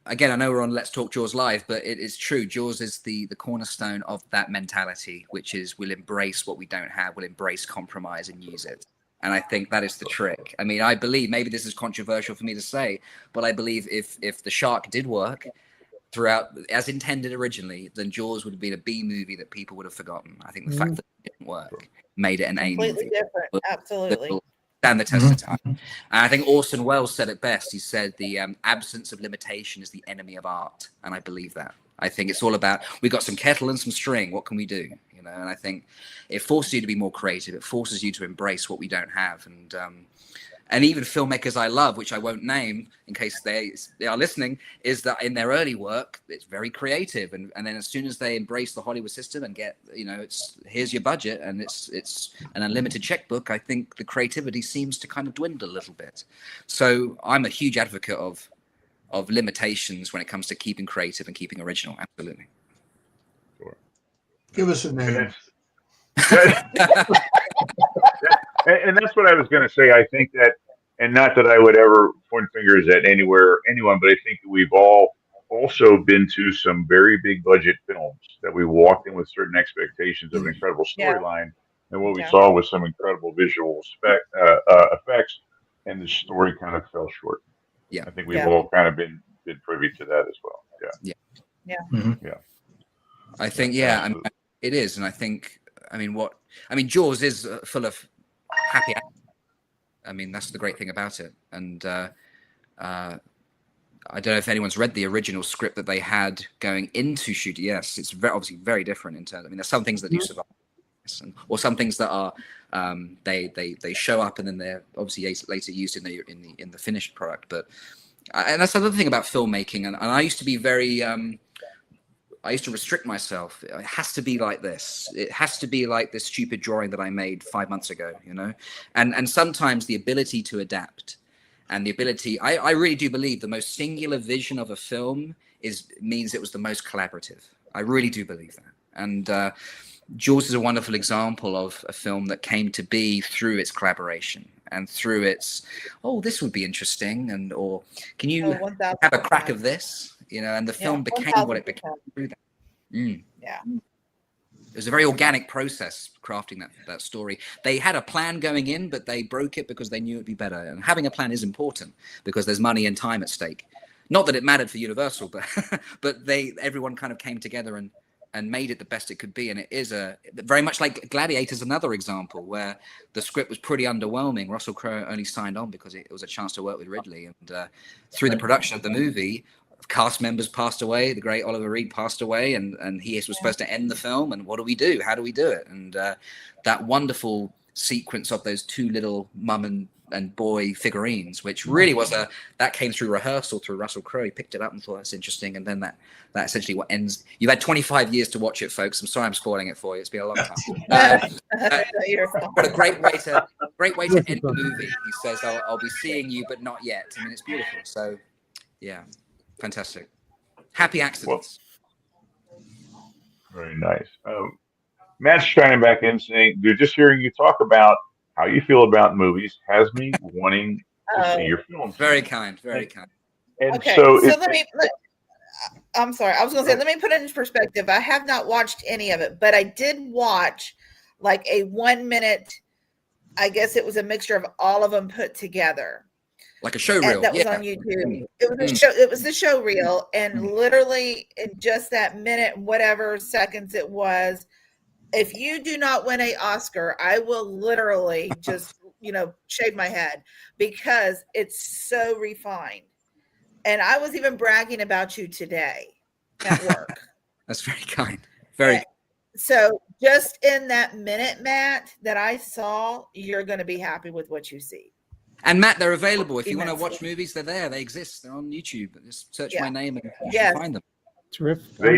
again, I know we're on Let's Talk Jaws Live, but it is true. Jaws is the cornerstone of that mentality, which is we'll embrace what we don't have, we'll embrace compromise and use it. And I think that is the trick. I mean, I believe, maybe this is controversial for me to say, but I believe if the shark did work throughout as intended originally, then Jaws would have been a B movie that people would have forgotten. I think the fact that it didn't work made it an A movie. Completely different. Absolutely. Stand the test of time. And I think Orson Welles said it best. He said the absence of limitation is the enemy of art. And I believe that. I think it's all about, we got some kettle and some string. What can we do? And I think it forces you to be more creative. It forces you to embrace what we don't have. And even filmmakers I love, which I won't name in case they are listening, is that in their early work, it's very creative. And then as soon as they embrace the Hollywood system and get, it's here's your budget and it's an unlimited checkbook, I think the creativity seems to kind of dwindle a little bit. So I'm a huge advocate of limitations when it comes to keeping creative and keeping original. Absolutely. Sure. Give us a name. And that's what I was going to say. I think that, and not that I would ever point fingers at anyone, but I think we've all also been to some very big budget films that we walked in with certain expectations of an incredible storyline, and what we saw was some incredible visual effects, and the story kind of fell short. Yeah, I think we've all kind of been privy to that as well. Yeah. Mm-hmm. Yeah. I think, yeah, I mean, it is. And I think, Jaws is full of happy. I mean, that's the great thing about it. And I don't know if anyone's read the original script that they had going into shooting. Yes, it's obviously very different in terms. I mean, there's some things that do survive, or some things that are they show up and then they're obviously later used in the finished product. But and that's another thing about filmmaking. And I used to be very. I used to restrict myself. It has to be like this. It has to be like this stupid drawing that I made 5 months ago, you know? And sometimes the ability to adapt and the ability, I really do believe the most singular vision of a film means it was the most collaborative. I really do believe that. And Jaws is a wonderful example of a film that came to be through its collaboration and through its, this would be interesting, or can you have a crack of this? You know, and the film became what it became through that. Yeah. It was a very organic process crafting that story. They had a plan going in, but they broke it because they knew it'd be better. And having a plan is important because there's money and time at stake. Not that it mattered for Universal, but everyone kind of came together and made it the best it could be. And it is very much like Gladiator's another example where the script was pretty underwhelming. Russell Crowe only signed on because it was a chance to work with Ridley. And through the production of the movie, cast members passed away. The great Oliver Reed passed away, and he was supposed to end the film. And what do we do? How do we do it? And that wonderful sequence of those two little mum and boy figurines, which really was that came through rehearsal through Russell Crowe. He picked it up and thought that's interesting. And then that essentially what ends. You've had 25 years to watch it, folks. I'm sorry I'm spoiling it for you. It's been a long time. But a great way to end the movie. He says, "I'll be seeing you, but not yet." I mean, it's beautiful. So, yeah. Fantastic. Happy accidents. Well, very nice. Matt's chiming back in saying, dude, just hearing you talk about how you feel about movies has me wanting to see your films. Very kind. Very kind. And okay. So I'm sorry. I was going to say, let me put it in perspective. I have not watched any of it, but I did watch like a 1 minute, I guess it was a mixture of all of them put together. Like a show reel. That was on YouTube. It was a show. It was the show reel, and literally in just that minute, whatever seconds it was, if you do not win an Oscar, I will literally just shave my head because it's so refined. And I was even bragging about you today at work. That's very kind. Very. So just in that minute, Matt, that I saw, you're going to be happy with what you see. And Matt, they're available. If you want to watch movies, they're there. They exist. They're on YouTube. Just search my name and you can find them. Terrific. They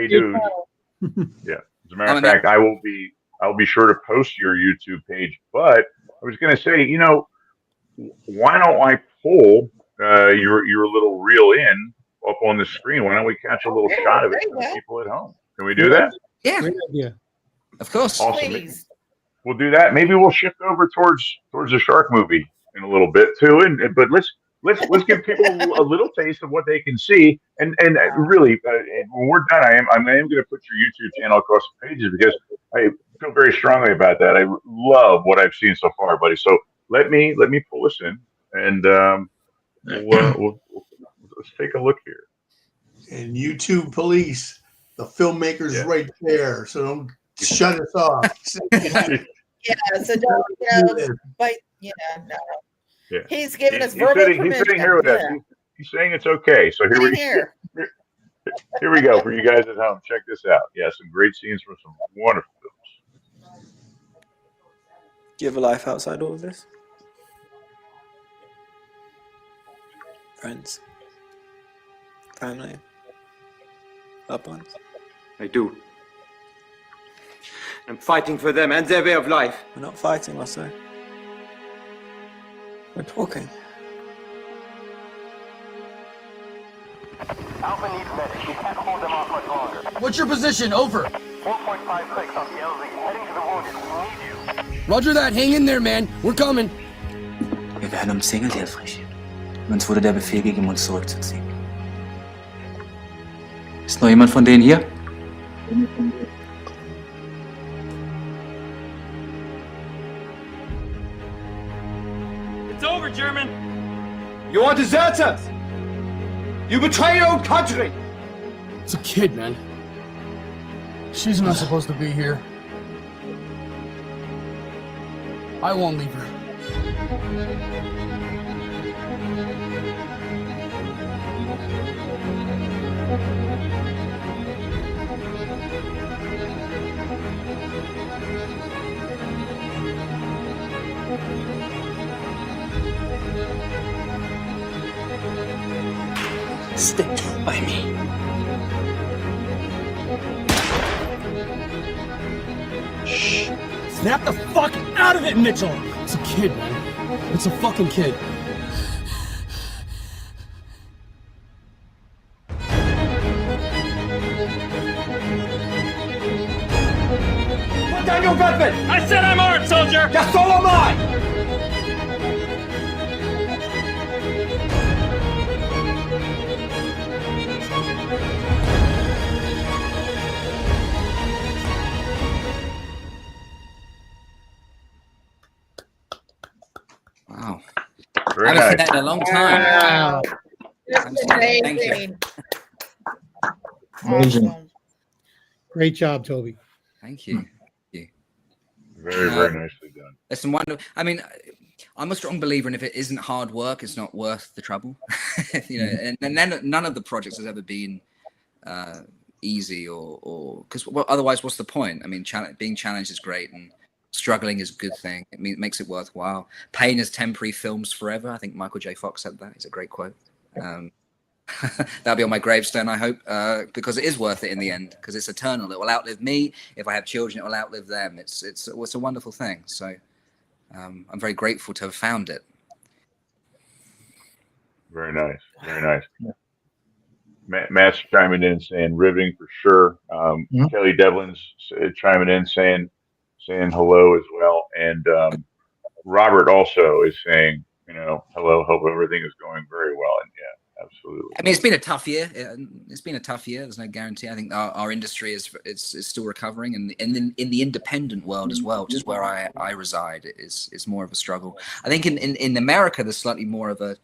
do. Yeah. As a matter of fact, I will be sure to post your YouTube page. But I was going to say, why don't I pull your little reel in up on the screen? Why don't we catch a little shot of it for the people at home? Can we do that? Yeah. Great idea. Of course. Awesome. Please. We'll do that. Maybe we'll shift over towards the shark movie in a little bit too, but let's give people a little taste of what they can see, and really when we're done, I'm going to put your YouTube channel across the pages because I feel very strongly about that. I love what I've seen so far, buddy. So let me pull this in, and we'll let's take a look here. And YouTube police, the filmmakers right there, so don't shut us off. Yeah, so don't, but no. Yeah. He's giving us verbal permission. He's sitting here with us. He's saying it's okay. So here we go for you guys at home. Check this out. Yeah, some great scenes from some wonderful films. Do you have a life outside all of this? Friends? Family? Loved ones? I do. I'm fighting for them and their way of life. We're not fighting, Russell. We're talking. Alpha needs medics. We can't hold them off much longer. What's your position? Over. 4.56 on the LZ. Heading to the wounded. We need you. Roger that. Hang in there, man. We're coming. Wir werden umzingelt, Herr Frisch. Uns wurde der Befehl gegeben, uns zurückzuziehen. Ist noch jemand von denen hier? It's over, German. You are deserters. You betray your own country. It's a kid, man. She's not supposed to be here. I won't leave her. Stick by me. Shh. Snap the fuck out of it, Mitchell! It's a kid, man. It's a fucking kid. Put down your weapon! I said I'm armed, soldier! Yeah, so am I! Wow. Very I haven't seen nice. that in a long time. Wow. I'm That's sorry. Thank you. amazing. Amazing. Awesome. Great job, Toby. Thank you. Very, very nicely done. There's some wonderful. I mean, I'm a strong believer in if it isn't hard work, it's not worth the trouble. You know, and then none of the projects has ever been easy or because otherwise, what's the point? I mean, being challenged is great, and struggling is a good thing. It makes it worthwhile. Pain is temporary, films forever. I think Michael J. Fox said that. It's a great quote. That'll be on my gravestone, I hope, because it is worth it in the end, because it's eternal. It will outlive me. If I have children, it will outlive them. It's a wonderful thing. So I'm very grateful to have found it. Very nice. Very nice. Matt's chiming in saying riveting for sure. Kelly Devlin's chiming in saying hello as well. And Robert also is saying, hello, hope everything is going very well. And yeah, absolutely. I mean, it's been a tough year. It's been a tough year. There's no guarantee. I think our industry is still recovering, and in the independent world as well, which is where I reside, is more of a struggle. I think in America, there's slightly more of a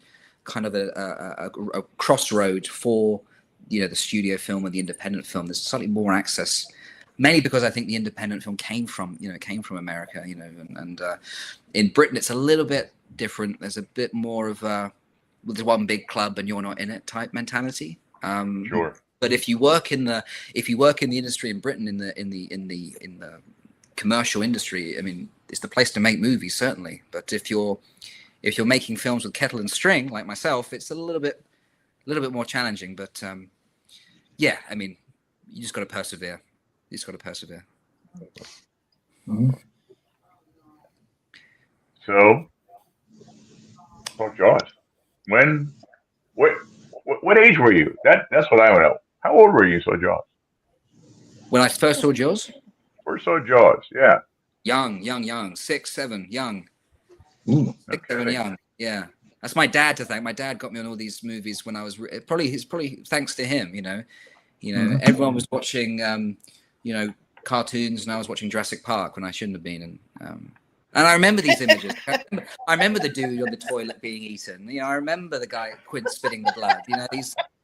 kind of a crossroad for the studio film and the independent film. There's slightly more access, mainly because I think the independent film came from America, and in Britain it's a little bit different. There's a bit more of there's one big club and you're not in it type mentality. Sure. But if you work in the industry in Britain, in the commercial industry, I mean, it's the place to make movies, certainly. But if you're making films with kettle and string like myself, it's a little bit more challenging. But yeah, I mean, you just got to persevere. Mm-hmm. So, Jaws. What age were you? That's what I want to know. How old were you saw Jaws? When I first saw Jaws? First saw Jaws, yeah. Young. 6, 7, young. Ooh. 6, 7, young. Yeah. That's my dad to thank. My dad got me on all these movies when I was probably thanks to him, Everyone was watching cartoons and I was watching Jurassic Park when I shouldn't have been, and I remember these images. I remember the dude on the toilet being eaten. I remember the guy Quint spitting the blood.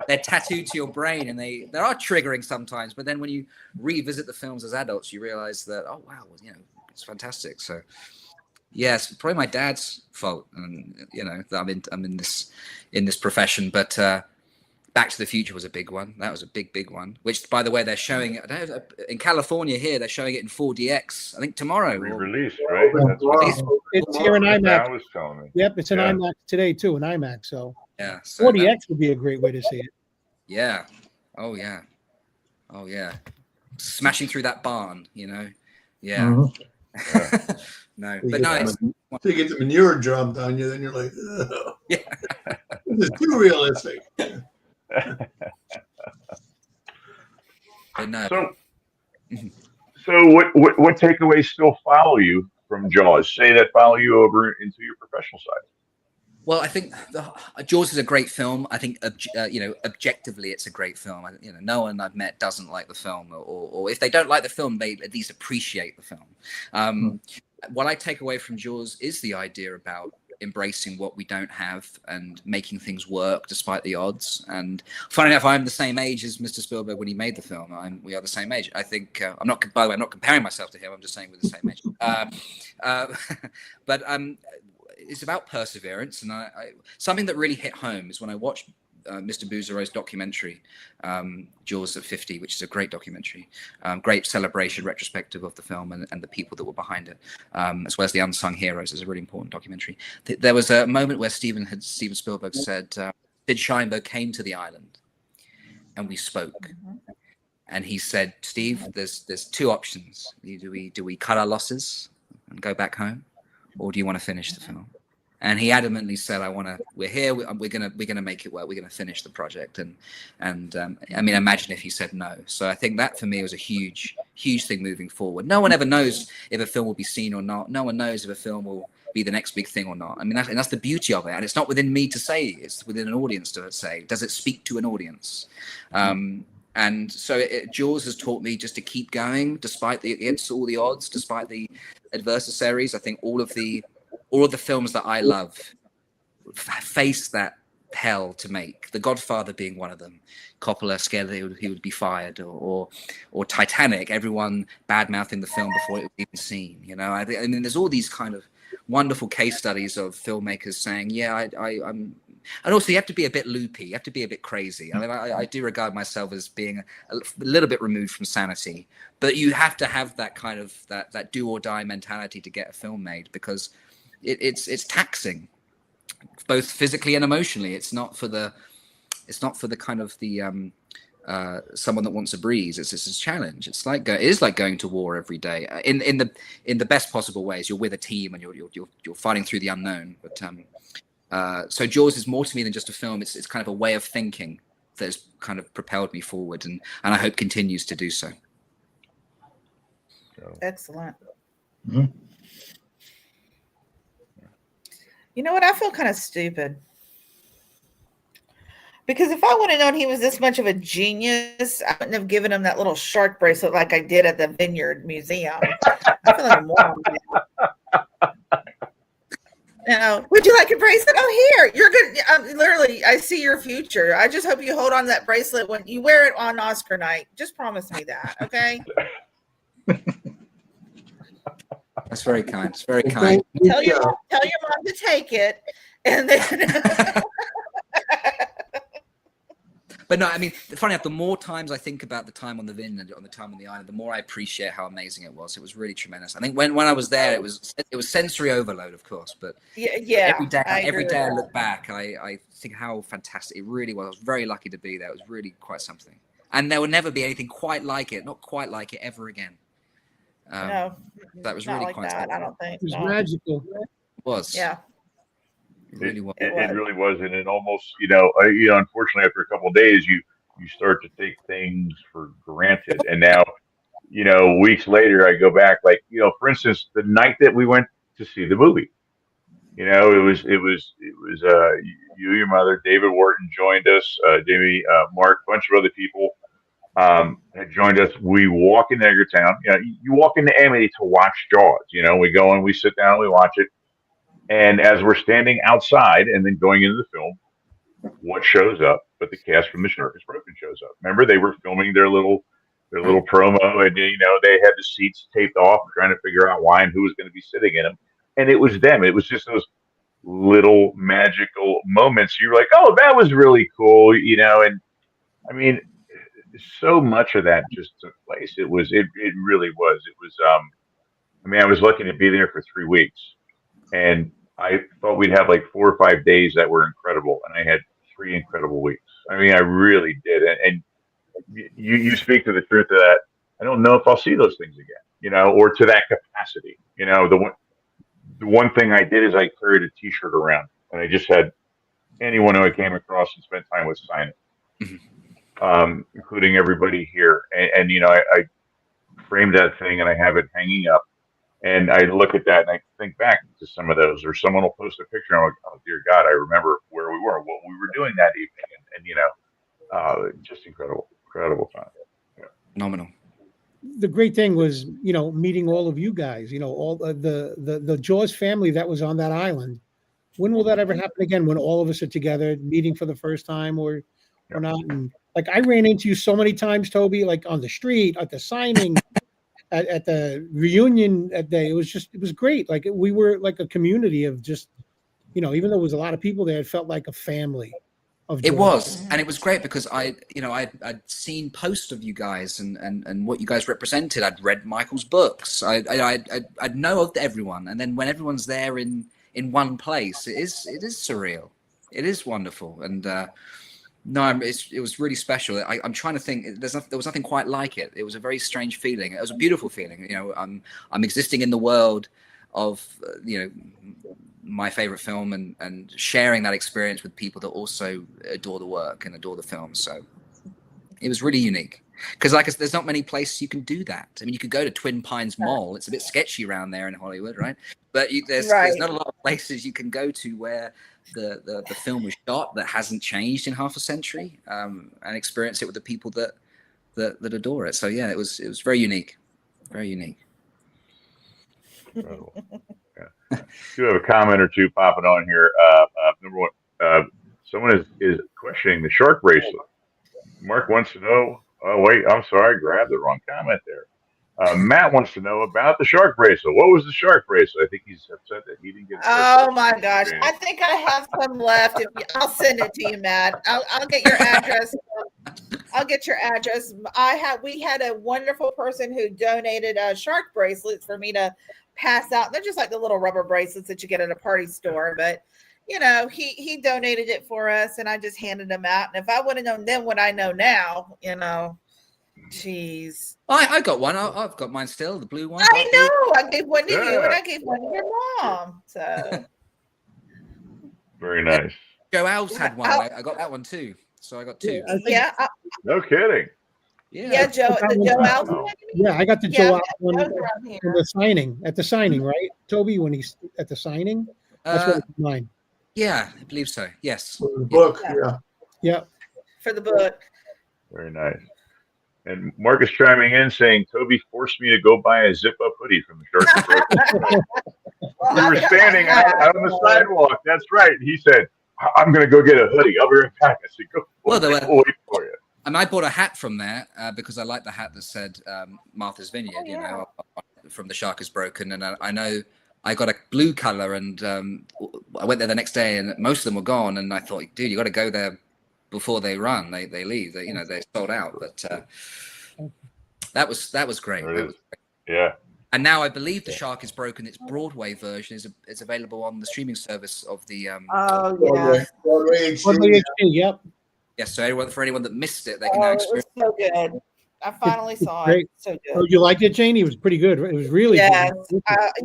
They're tattooed to your brain, and they are triggering sometimes. But then when you revisit the films as adults, you realize that wow, it's fantastic. So yes, probably my dad's fault, and that I'm in this profession. But Back to the Future was a big one. That was a big one. Which, by the way, they're showing in California here. They're showing it in 4DX. I think tomorrow. Re-released, right? It's here in IMAX. That was telling me. Yep, it's in IMAX today too. In IMAX, so yeah, so 4DX would be a great way to see it. Yeah. Oh yeah. Smashing through that barn, Yeah. Mm-hmm. No, but nice. So you get the manure dumped on you, then you're like, ugh. Yeah. This is too realistic. But no. So what takeaways still follow you from Jaws? Say that follow you over into your professional side. Well, I think Jaws is a great film. I think objectively, it's a great film. No one I've met doesn't like the film, or if they don't like the film, they at least appreciate the film. What I take away from Jaws is the idea about embracing what we don't have and making things work despite the odds. And funny enough, I'm the same age as Mr. Spielberg when he made the film. We are the same age. I think I'm not. By the way, I'm not comparing myself to him. I'm just saying we're the same age. But it's about perseverance, and something that really hit home is when I watched Mr. Bouzereau's documentary, Jaws at 50, which is a great documentary, great celebration retrospective of the film and the people that were behind it, as well as the unsung heroes. Is a really important documentary. There was a moment where Steven Spielberg said, Sid Sheinberg came to the island and we spoke. And he said, Steve, there's two options. Do we cut our losses and go back home, or do you want to finish the film? And he adamantly said, we're here. We're gonna make it work. We're gonna finish the project. And I mean, imagine if he said no. So I think that for me was a huge thing moving forward. No one ever knows if a film will be seen or not. No one knows if a film will be the next big thing or not. I mean, that's the beauty of it. And it's not within me to say, it's within an audience to say, does it speak to an audience? And so Jaws has taught me just to keep going despite against all the odds, despite the adversaries. I think all of the films that I love face that hell to make. The Godfather being one of them. Coppola scared that he would be fired, or Titanic. Everyone bad mouthing the film before it was even seen. You know, I mean, there's all these kind of wonderful case studies of filmmakers saying, "Yeah, I'm." And also, you have to be a bit loopy. You have to be a bit crazy. I mean, I do regard myself as being a little bit removed from sanity, but you have to have that kind of that do or die mentality to get a film made, because it's taxing, both physically and emotionally. It's not for the kind of the someone that wants a breeze. It's a challenge. It is like going to war every day in the best possible ways. You're with a team and you're fighting through the unknown. But so Jaws is more to me than just a film. It's kind of a way of thinking that has kind of propelled me forward, and I hope continues to do so. Excellent. Mm-hmm. You know what? I feel kind of stupid. Because if I would have known he was this much of a genius, I wouldn't have given him that little shark bracelet like I did at the Vineyard Museum. I feel like a moron. You know, would you like a bracelet? Oh, here, you're good. Literally, I see your future. I just hope you hold on to that bracelet when you wear it on Oscar night. Just promise me that, okay? That's very kind. It's very kind. Tell your mom to take it, and then. But no, I mean, funny enough, the more times I think about the time on the Vineyard, on the time on the island, the more I appreciate how amazing it was. It was really tremendous. I think when I was there, it was sensory overload, of course. But yeah, every day I look back, I think how fantastic it really was. I was very lucky to be there. It was really quite something. And there will never be anything quite like it, not quite like it ever again. No, that was not really like quite. That. I don't think it was magical. It was. Yeah. It really was, and it almost, unfortunately, after a couple of days, you start to take things for granted. And now, weeks later, I go back, like, for instance, the night that we went to see the movie, it was you, your mother, David Wharton joined us, Jamie, Mark, a bunch of other people had joined us. We walk into Edgartown. You walk into Amity to watch Jaws. We go and we sit down, we watch it. And as we're standing outside and then going into the film, what shows up but the cast from The Shark is Broken shows up. Remember, they were filming their little promo, and they had the seats taped off, trying to figure out why and who was going to be sitting in them. And it was them. It was just those little magical moments. You're like, oh, that was really cool, And I mean, so much of that just took place. It really was. It was. I was lucky to be there for 3 weeks. And I thought we'd have like 4 or 5 days that were incredible, and I had 3 incredible weeks. I really did. And you speak to the truth of that. I don't know if I'll see those things again, or to that capacity. The one thing I did is I carried a T-shirt around, and I just had anyone who I came across and spent time with sign it, including everybody here. And I framed that thing, and I have it hanging up. And I look at that and I think back to some of those, or someone will post a picture and I'm like, oh, dear God, I remember where we were, what we were doing that evening. And just incredible time. Yeah. Phenomenal. The great thing was, meeting all of you guys, all the Jaws family that was on that island when will that ever happen again? When all of us are together, meeting for the first time, or not? And like I ran into you so many times, Toby, like on the street, at the signing, at the reunion that day. It was great. Like we were like a community of just, even though there was a lot of people there, it felt like a family. It was, and it was great because I'd seen posts of you guys and what you guys represented. I'd read Michael's books. I'd know of everyone, and then when everyone's there in one place, it is surreal. It is wonderful, and it was really special. I'm trying to think. There was nothing quite like it. It was a very strange feeling. It was a beautiful feeling. I'm existing in the world of my favorite film and sharing that experience with people that also adore the work and adore the film. So it was really unique because there's not many places you can do that. I mean, you could go to Twin Pines Mall. It's a bit sketchy around there in Hollywood, right? But there's not a lot of places you can go to where the film was shot that hasn't changed in half a century, and experience it with the people that adore it. So yeah, it was very unique, very unique. Incredible. Yeah. Do have a comment or two popping on here. Number one, someone is questioning the shark bracelet. Mark wants to know. Oh wait, I'm sorry, I grabbed the wrong comment there. Matt wants to know about the shark bracelet. What was the shark bracelet? I think he's upset that he didn't get. Oh my gosh! I think I have some left. I'll send it to you, Matt. I'll get your address. I'll get your address. We had a wonderful person who donated shark bracelets for me to pass out. They're just like the little rubber bracelets that you get at a party store, but he donated it for us, and I just handed them out. And if I would have known then what I know now, jeez. I got one. I've got mine still, the blue one. I know. I gave one to you, and I gave one to your mom. So very nice. Joe Alves had one. I got that one too. So I got two. Yeah. No kidding. Yeah, Joe. The Joe Alves. Yeah, I got the Joe Alves one at the signing, right, Toby? When he's at the signing, that's what it's mine. Yeah, I believe so. Yes. For the book. Yeah. For the book. Very nice. And Mark is chiming in saying, Toby forced me to go buy a zip-up hoodie from the Shark. We were standing out on the sidewalk. That's right. He said, I'm going to go get a hoodie. I'll be right back. I said, go wait for you. And I bought a hat from there because I liked the hat that said Martha's Vineyard, from The Shark is Broken. And I know I got a blue color, and I went there the next day, and most of them were gone. And I thought, dude, you got to go there before they run. They leave. They're sold out. But that was great. Yeah. And now I believe The Shark is Broken. Its Broadway version is available on the streaming service of the. Broadway HD. Yep. Yes. So for anyone that missed it, they can now experience. It was so good. I finally saw it. So good. Oh, you liked it, Jane? It was pretty good. It was really good.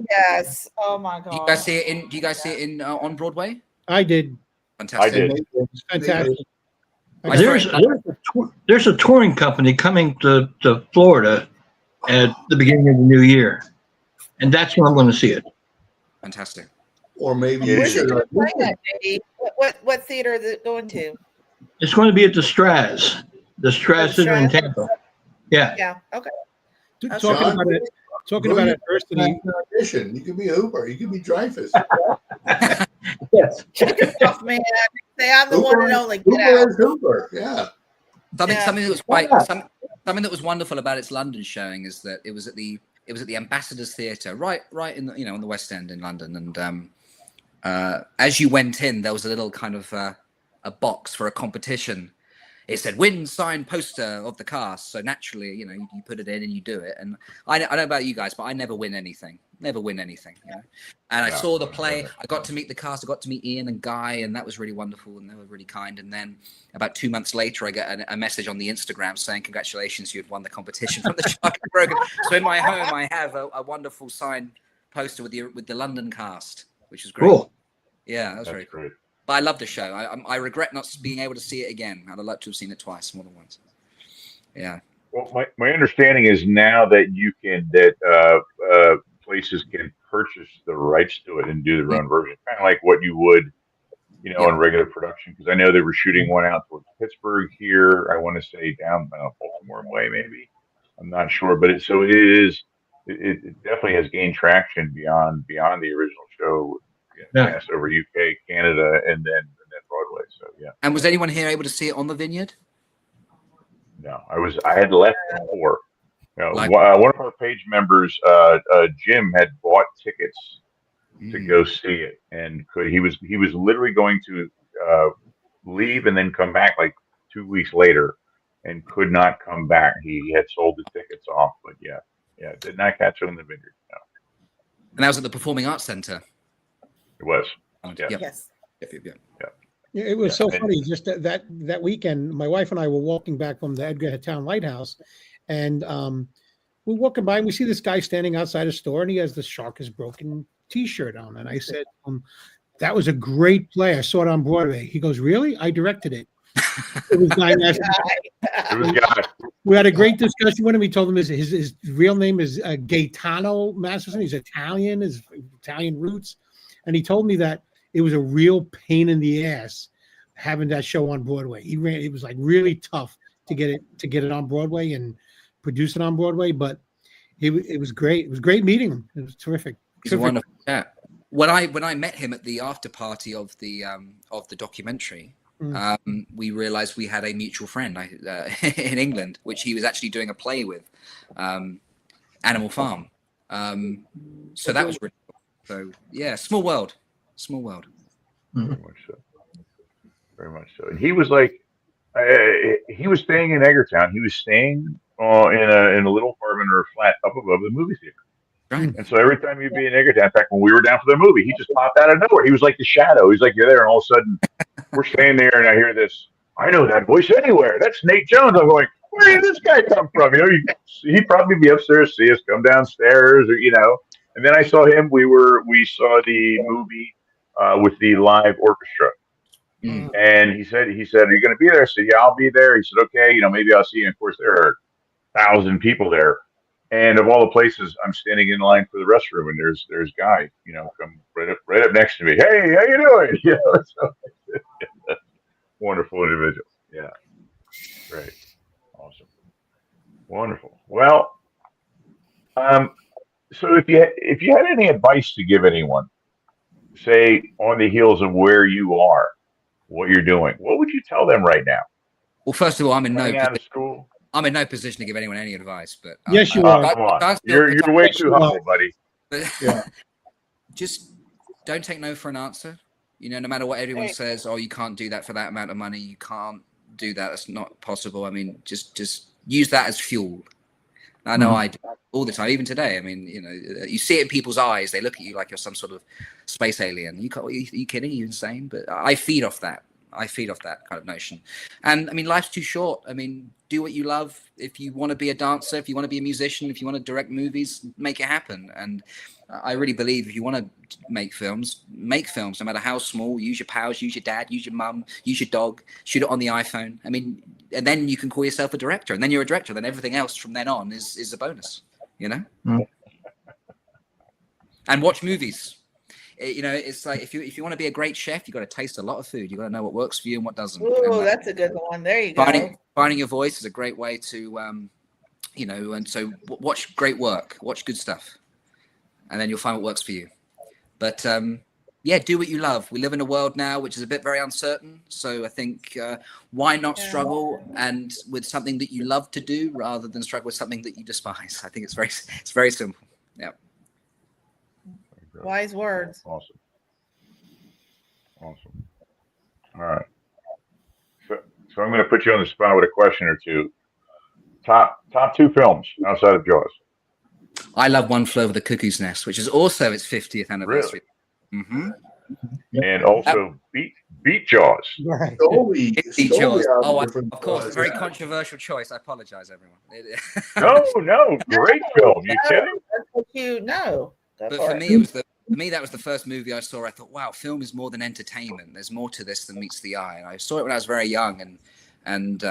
Yes. Oh my god. Do you guys see it in on Broadway? I did. Fantastic. I did. It's fantastic. There's a touring company coming to Florida at the beginning of the new year, and that's when I'm going to see it. Fantastic. Or maybe what theater is it going to? It's going to be at the Straz Theater in Tampa. Yeah. Yeah. Okay. Talking about adversity. You could be Hooper. You could be Dreyfus. Yes. Check yourself, man. Say I'm the one and only. Get out. Hooper. Yeah. Something that was wonderful about its London showing is that it was at the Ambassadors Theatre, right in the on the West End in London, and as you went in, there was a little kind of a box for a competition. It said win signed poster of the cast. So naturally, you put it in and you do it. And I don't know about you guys, but I never win anything. And I saw the play. I got to meet the cast. I got to meet Ian and Guy, and that was really wonderful. And they were really kind. And then about 2 months later, I get a message on the Instagram saying, congratulations, you had won the competition from the Shark is Broken. So in my home, I have a wonderful signed poster with the London cast, which is great. Cool. Yeah, that was very cool. But I love the show. I regret not being able to see it again. I'd have loved to have seen it twice, more than once. Yeah. Well, my understanding is now that places can purchase the rights to it and do their own version, kind of like what you would, in regular production. Because I know they were shooting one out towards Pittsburgh here. I want to say down Baltimore way, maybe. I'm not sure, but it definitely has gained traction beyond the original show. Yeah. passed over UK, Canada, and then Broadway. So yeah. And was anyone here able to see it on the Vineyard? No, I had left before. Like- One of our page members, Jim, had bought tickets to go see it, and he was literally going to leave and then come back like 2 weeks later, and could not come back. He had sold the tickets off, but yeah, did not catch it in the Vineyard. No. And that was at the Performing Arts Center. It was. Yeah. Yes. Yeah, it was so funny. Just that weekend, my wife and I were walking back from the Edgar Town Lighthouse, and we're walking by and we see this guy standing outside a store, and he has the Shark is Broken T-shirt on. And I said, "That was a great play. I saw it on Broadway." He goes, "Really? I directed it." It was Guy Masterson. It was Guy. We had a great discussion with him. He told him his real name is Gaetano Masterson. He's Italian, his Italian roots, and he told me that it was a real pain in the ass having that show on Broadway. It was like really tough to get it on Broadway and produce it on Broadway, but it was great. It was great meeting him. It was terrific. He's a wonderful cat. When I met him at the after party of the documentary, we realized we had a mutual friend in England, which he was actually doing a play with, Animal Farm. So that was really cool. So yeah, small world. Very much so. Very much so. And he was like, he was staying in Eggertown. He was staying in a little apartment or a flat up above the movie theater. Right. And so every time you'd be in Eggertown, in fact, when we were down for the movie, he just popped out of nowhere. He was like the shadow. He's like, you're there, and all of a sudden, we're staying there, and I hear this. I know that voice anywhere. That's Nate Jones. I'm going, where did this guy come from? He'd probably be upstairs, see us, come downstairs, or. And then I saw him. We saw the movie with the live orchestra. And he said, "Are you going to be there?" I said, "Yeah, I'll be there." He said, "Okay, maybe I'll see you." And of course, there are 1,000 people there, and of all the places, I'm standing in line for the restroom, and there's Guy, come right up next to me. "Hey, how you doing?" So, wonderful individual. Yeah, great, awesome, wonderful. Well, so if you had any advice to give anyone, say on the heels of where you are, what you're doing, what would you tell them right now? Well, first of all, I'm in no position to give anyone any advice, but yes, you are. Come on. You're way too humble, buddy. Just don't take no for an answer. No matter what everyone says, oh, you can't do that for that amount of money. You can't do that. That's not possible. I mean, just use that as fuel. I know I do all the time, even today. I mean, you see it in people's eyes. They look at you like you're some sort of space alien. Are you kidding? Are you insane? But I feed off that. Kind of notion. And I mean, life's too short. I mean, do what you love. If you want to be a dancer, if you want to be a musician, if you want to direct movies, make it happen. And I really believe if you want to make films, no matter how small. Use your pals, use your dad, use your mum, use your dog, shoot it on the iPhone. I mean, and then you can call yourself a director, and then you're a director. Then everything else from then on is a bonus, And watch movies. It's like if you want to be a great chef, you got to taste a lot of food. You got to know what works for you and what doesn't. Oh, that's a good one. There you go. Finding your voice is a great way to, and so watch great work, watch good stuff, and then you'll find what works for you. But do what you love. We live in a world now which is a bit very uncertain. So I think why not struggle and with something that you love to do rather than struggle with something that you despise. I think it's very simple. Yeah. Wise words. Awesome. All right. So I'm going to put you on the spot with a question or two. Top 2 films outside of Jaws. I love One Flew Over the Cuckoo's Nest, which is also its 50th anniversary. Really? Mm-hmm. And also beat Jaws. Right. Beat Jaws. Oh, of course, a very controversial choice. I apologize, everyone. No, great film. You kidding? That's what you know. But for me, that was the first movie I saw. I thought, wow, film is more than entertainment. There's more to this than meets the eye. And I saw it when I was very young, and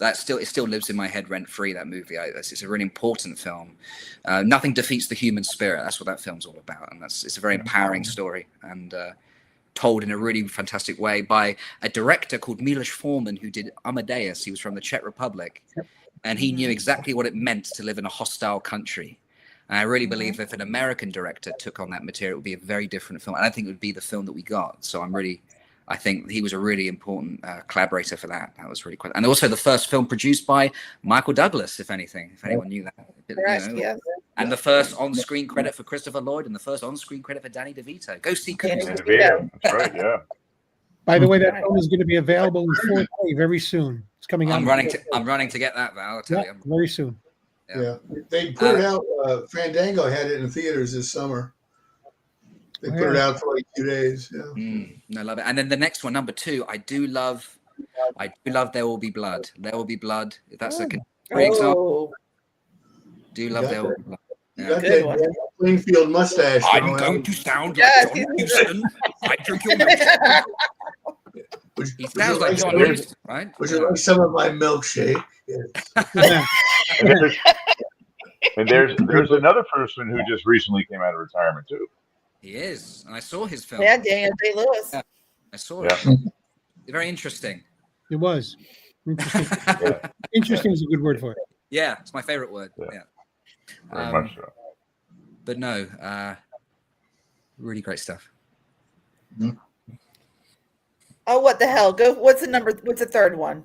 it still lives in my head rent free. That movie, it's a really important film. Nothing defeats the human spirit. That's what that film's all about, and it's a very empowering story and told in a really fantastic way by a director called Milos Forman, who did Amadeus. He was from the Czech Republic, and he knew exactly what it meant to live in a hostile country. And I really believe if an American director took on that material, it would be a very different film. I don't think it would be the film that we got. So I think he was a really important collaborator for that. That was really quite, and also the first film produced by Michael Douglas, if anyone knew that. Yes. And the first on-screen credit for Christopher Lloyd and the first on-screen credit for Danny DeVito. Go see Danny DeVito. That's right, yeah. By the way, that film is going to be available in 4K very soon. It's coming out. I'm running to get that, Val. I'll tell you. Very soon. Yeah. They put it out. Fandango had it in theaters this summer. They put it out for like 2 days. Yeah. I love it. And then the next one, number 2, I do love There Will Be Blood. There Will Be Blood. That's a great example. Do love There Will Be Blood. You got that Plainfield mustache. I'm going to sound like John Huston. I drink your milkshake. He sounds like John Huston, right? Would you like some of my milkshake? And there's another person who just recently came out of retirement too. He is, and I saw his film. Yeah, Daniel Day-Lewis. Yeah, I saw it. Very interesting. It was interesting. Interesting is a good word for it. Yeah, it's my favorite word. Yeah. Very much so. But no, really great stuff. Mm-hmm. Oh, what the hell? What's the third one?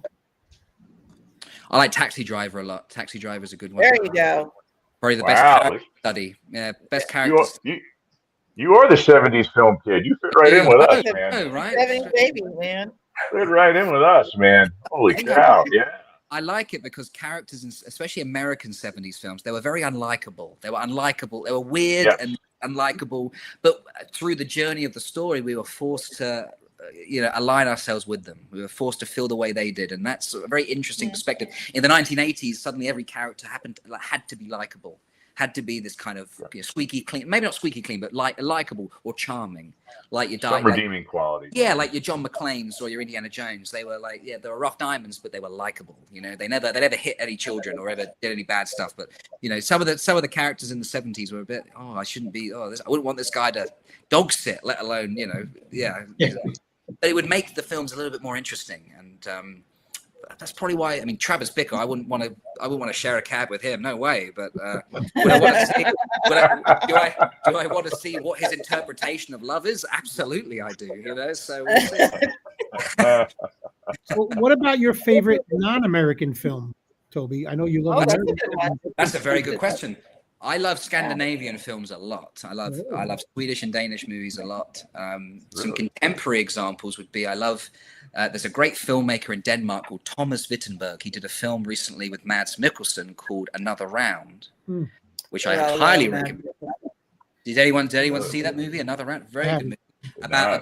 I like Taxi Driver a lot. Taxi Driver is a good one. There you go. Probably the best character study. Yeah, best character. You are the 70s film kid. You fit right in with us, man. Oh, right. 70s baby, man. Fit right in with us, man. Holy cow, yeah. I like it because characters, especially American 70s films, they were very unlikable. They were unlikable. They were weird and unlikable. But through the journey of the story, we were forced to, align ourselves with them. We were forced to feel the way they did. And that's a very interesting perspective. In the 1980s, suddenly every character had to be likable. Had to be this kind of squeaky clean, maybe not squeaky clean, but likable or charming, like your some redeeming quality. Yeah, like your John McClanes or your Indiana Jones. They were they were rough diamonds, but they were likable. They never hit any children or ever did any bad stuff. But some of the characters in the 70s were a bit. I shouldn't be. I wouldn't want this guy to dog sit, let alone But it would make the films a little bit more interesting and. That's probably why. I mean, Travis Bickle. I wouldn't want to share a cab with him. No way. But would I want to see? Do I want to see what his interpretation of love is? Absolutely, I do. So. Well, what about your favorite non-American film, Toby? I know you love. That's a very good question. I love Scandinavian films a lot. I love Swedish and Danish movies a lot. Some contemporary examples would be I love. There's a great filmmaker in Denmark called Thomas Wittenberg. He did a film recently with Mads Mikkelsen called Another Round, which I highly recommend. Did anyone see that movie? Another Round, very good movie about a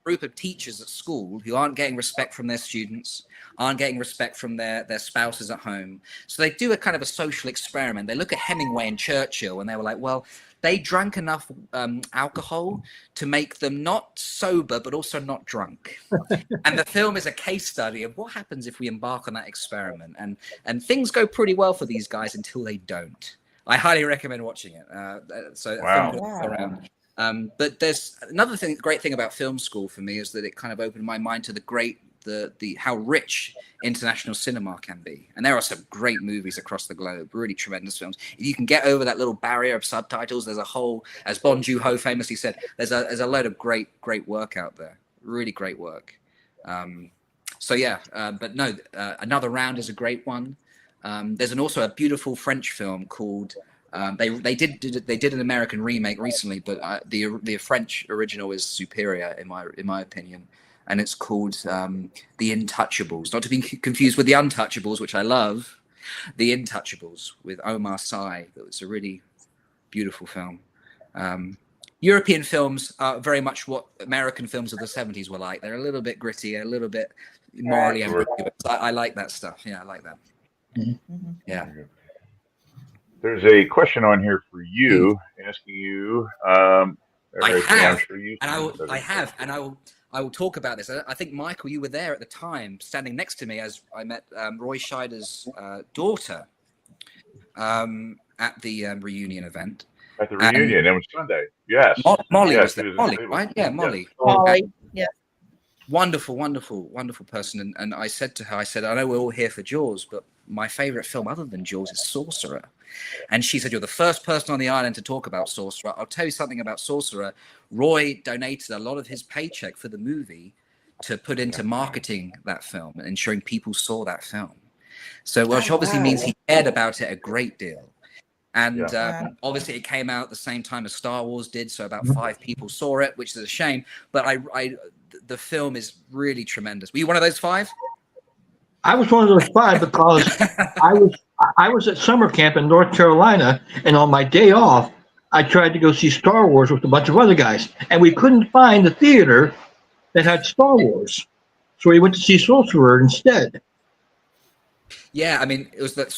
group of teachers at school who aren't getting respect from their students, aren't getting respect from their spouses at home. So they do a kind of a social experiment. They look at Hemingway and Churchill, and they were like, well, they drank enough alcohol to make them not sober, but also not drunk. And the film is a case study of what happens if we embark on that experiment. And things go pretty well for these guys until they don't. I highly recommend watching it. Around. But there's another great thing about film school for me is that it kind of opened my mind to the how rich international cinema can be. And there are some great movies across the globe, really tremendous films. If you can get over that little barrier of subtitles, there's a whole, as Bong Joon-ho famously said, there's a load of great work out there. Really great work. But no, Another Round is a great one. There's also a beautiful French film called they did an American remake recently, but the French original is superior in my opinion, and it's called The Intouchables, not to be confused with The Untouchables, which I love. The Intouchables with Omar Sy. It's a really beautiful film. European films are very much what American films of the 70s were like. They're a little bit gritty, a little bit morally ambiguous. I like that stuff. Yeah, I like that. Mm-hmm. Yeah. There's a question on here for you, asking you. I will talk about this. I think, Michael, you were there at the time, standing next to me as I met Roy Scheider's daughter at the reunion event. At the reunion, it was Sunday. Yes. Molly was there. Molly, right? Yeah, Molly. Molly, yeah. Wonderful person. And I said to her, I know we're all here for Jaws, but my favorite film other than Jaws is Sorcerer. And she said, you're the first person on the island to talk about Sorcerer. I'll tell you something about Sorcerer. Roy donated a lot of his paycheck for the movie to put into marketing that film and ensuring people saw that film. So, which obviously means he cared about it a great deal. And obviously it came out at the same time as Star Wars did. So about 5 people saw it, which is a shame. But the film is really tremendous. Were you one of those 5? I was one of those 5 because I was at summer camp in North Carolina, and on my day off, I tried to go see Star Wars with a bunch of other guys, and we couldn't find the theater that had Star Wars, so we went to see Sorcerer instead. Yeah, I mean, it was like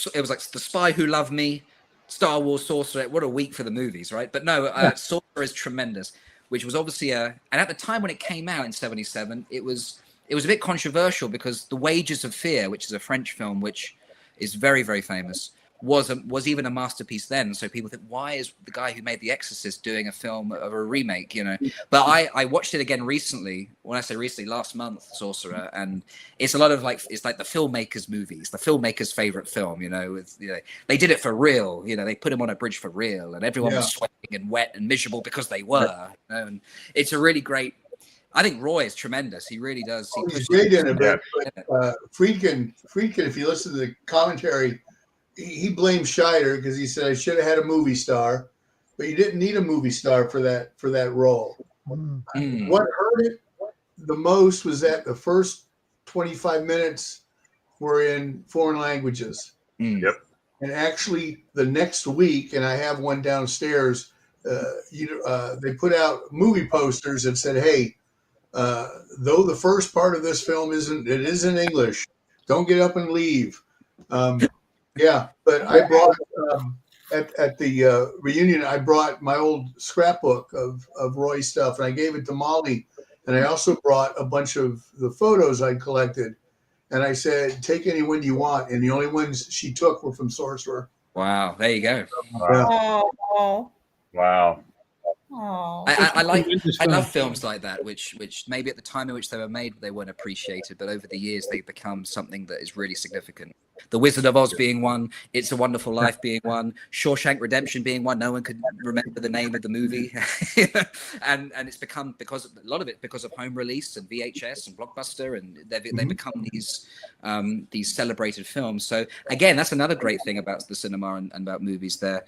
The Spy Who Loved Me, Star Wars, Sorcerer. What a week for the movies, right? But no, Sorcerer is tremendous, which was obviously and at the time when it came out in '77, it was a bit controversial because The Wages of Fear, which is a French film, which is very, very famous, was even a masterpiece then. So people think, why is the guy who made The Exorcist doing a film of a remake, you know? But I watched it again recently. When I say recently, last month, Sorcerer, and it's a lot of it's like the filmmaker's movies, the filmmaker's favorite film, you know, they did it for real, you know, they put him on a bridge for real, and everyone was sweating and wet and miserable because they were, you know, and it's a really great. I think Roy is tremendous. He really does. He's great in it, but Friedkin, if you listen to the commentary, he blames Scheider because he said I should have had a movie star, but you didn't need a movie star for that role. What hurt it the most was that the first 25 minutes were in foreign languages. Yep. And actually, the next week, and I have one downstairs. They put out movie posters that said, "Hey, though the first part of this film is in English, don't get up and leave." But I brought at the reunion, I brought my old scrapbook of Roy's stuff, and I gave it to Molly, and I also brought a bunch of the photos I'd collected, and I said, "Take any one you want," and the only ones she took were from Sorcerer. Wow, there you go. Wow. I love films like that, which maybe at the time in which they were made, they weren't appreciated, but over the years they've become something that is really significant. The Wizard of Oz being one, It's a Wonderful Life being one, Shawshank Redemption being one. No one could remember the name of the movie, and it's become because of home release and VHS and Blockbuster, and they become these celebrated films. So again, that's another great thing about the cinema and about movies. There.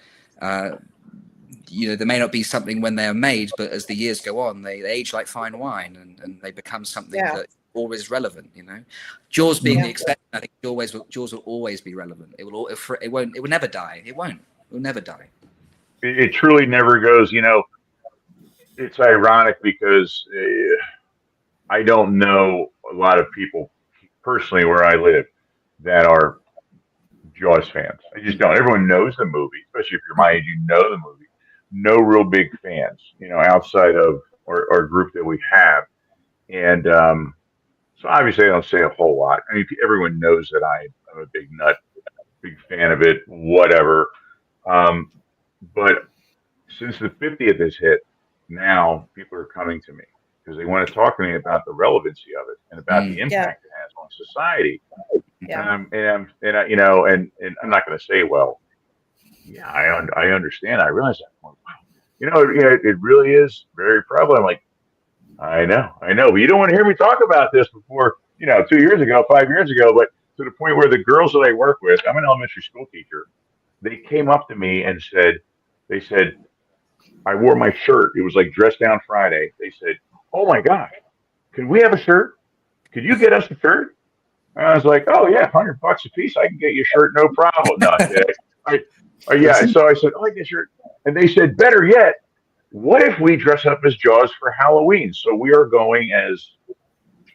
You know, there may not be something when they're made, but as the years go on, they age like fine wine, and they become something that always relevant. You know, Jaws being the exception, I think Jaws will always be relevant. It will never die. It will never die. It truly never goes. You know, it's ironic because I don't know a lot of people personally where I live that are Jaws fans. I just don't. Everyone knows the movie, especially if you're my age, you know the movie. No real big fans, you know, outside of our group that we have. And so obviously I don't say a whole lot. I mean, everyone knows that I'm a big nut, big fan of it, whatever. But since the 50th has hit, now people are coming to me because they want to talk to me about the relevancy of it and about the impact it has on society. And you know, and I'm not going to say, well, yeah, I understand. I realize that. Wow. You know, it really is very prevalent. I'm like, I know, but you don't want to hear me talk about this before, 2 years ago, 5 years ago, but to the point where the girls that I work with, I'm an elementary school teacher, they came up to me and they said, I wore my shirt. It was like Dress Down Friday. They said, oh my gosh, can we have a shirt? Could you get us a shirt? And I was like, oh yeah, $100 a piece. I can get you a shirt, no problem. No, so I said, oh, I get a shirt. And they said, better yet, what if we dress up as Jaws for Halloween? So we are going as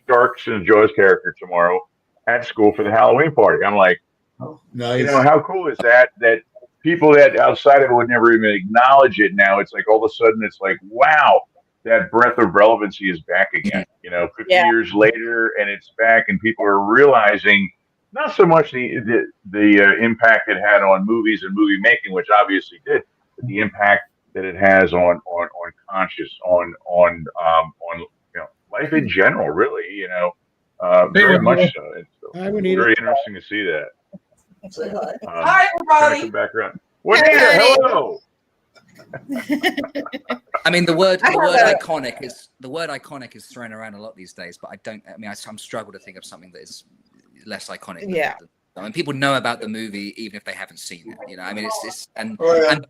Starks and Jaws character tomorrow at school for the Halloween party. I'm like, oh, nice. How cool is that? That people that outside of it would never even acknowledge it. Now it's like all of a sudden it's like, wow, that breadth of relevancy is back again. 50 years later, and it's back, and people are realizing not so much the impact it had on movies and movie making, which obviously did, but the impact that it has on conscious, on life in general, really, very much so. It's very interesting to see that. Say hi. Hi, Trying to everybody. come back around. Juanita, hello. I mean, the word I iconic is thrown around a lot these days, but I'm struggle to think of something that is less iconic. Yeah. I mean, people know about the movie even if they haven't seen it. You know, I mean, it's Oh,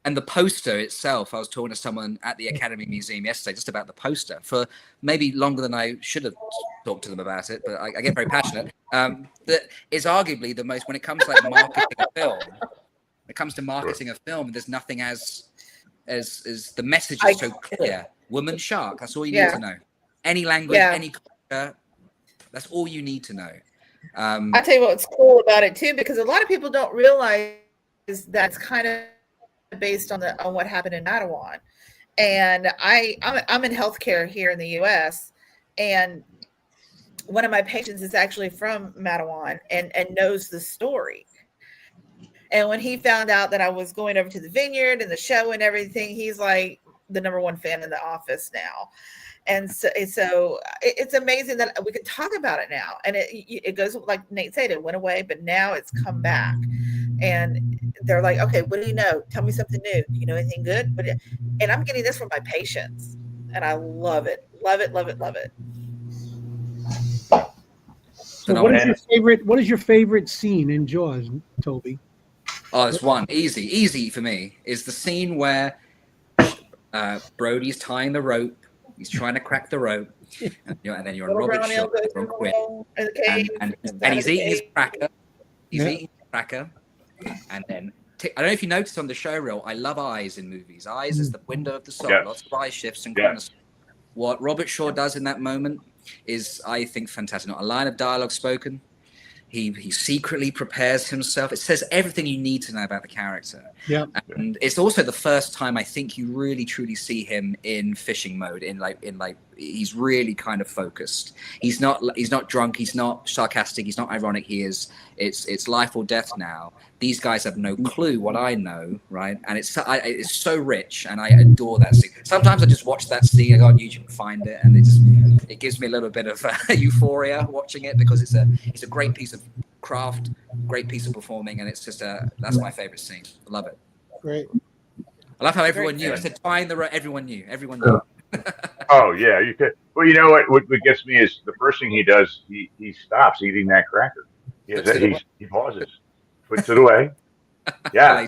and the poster itself. I was talking to someone at the Academy Museum yesterday just about the poster for maybe longer than I should have talked to them about it, but I get very passionate. That is arguably the most, when it comes to like marketing a film. When it comes to marketing a film, there's nothing as the message is so clear. Woman shark. That's all you need to know. Any language, any culture. That's all you need to know. I'll tell you what's cool about it too, because a lot of people don't realize that it's kind of based on what happened in Mattawan. And I'm in healthcare here in the U.S. and one of my patients is actually from Mattawan and knows the story. And when he found out that I was going over to the vineyard and the show and everything, he's like the #1 fan in the office now. And so it's amazing that we can talk about it now. And it goes, like Nate said, it went away, but now it's come back. And they're like, okay, what do you know? Tell me something new. Do you know anything good? And I'm getting this from my patients. And I love it. Love it, love it, love it. So what is your favorite scene in Jaws, Toby? Oh, there's one. Easy for me is the scene where Brody's tying the rope. He's trying to crack the rope, and then you're on Robert's shoulder from Quinn, and he's eating his cracker. He's eating his cracker, and then I don't know if you noticed on the show reel. I love eyes in movies. Eyes is the window of the soul. Yes. Lots of eye shifts and kind of what Robert Shaw does in that moment is, I think, fantastic. Not a line of dialogue spoken. He secretly prepares himself. It says everything you need to know about the character. Yeah. And it's also the first time I think you really truly see him in fishing mode. In like he's really kind of focused. He's not drunk. He's not sarcastic. He's not ironic. He is. It's life or death now. These guys have no clue what I know, right? And it's so rich, and I adore that scene. Sometimes I just watch that scene. I go on YouTube and find it, and it gives me a little bit of euphoria watching it, because it's a great piece of craft, great piece of performing, and it's just that's my favorite scene. I love it. Great. I love how everyone knew. I said find the road. Everyone knew. Everyone knew. Oh yeah, you could. Well, you know what gets me is the first thing he does. He stops eating that cracker. He pauses, puts it away. Yeah,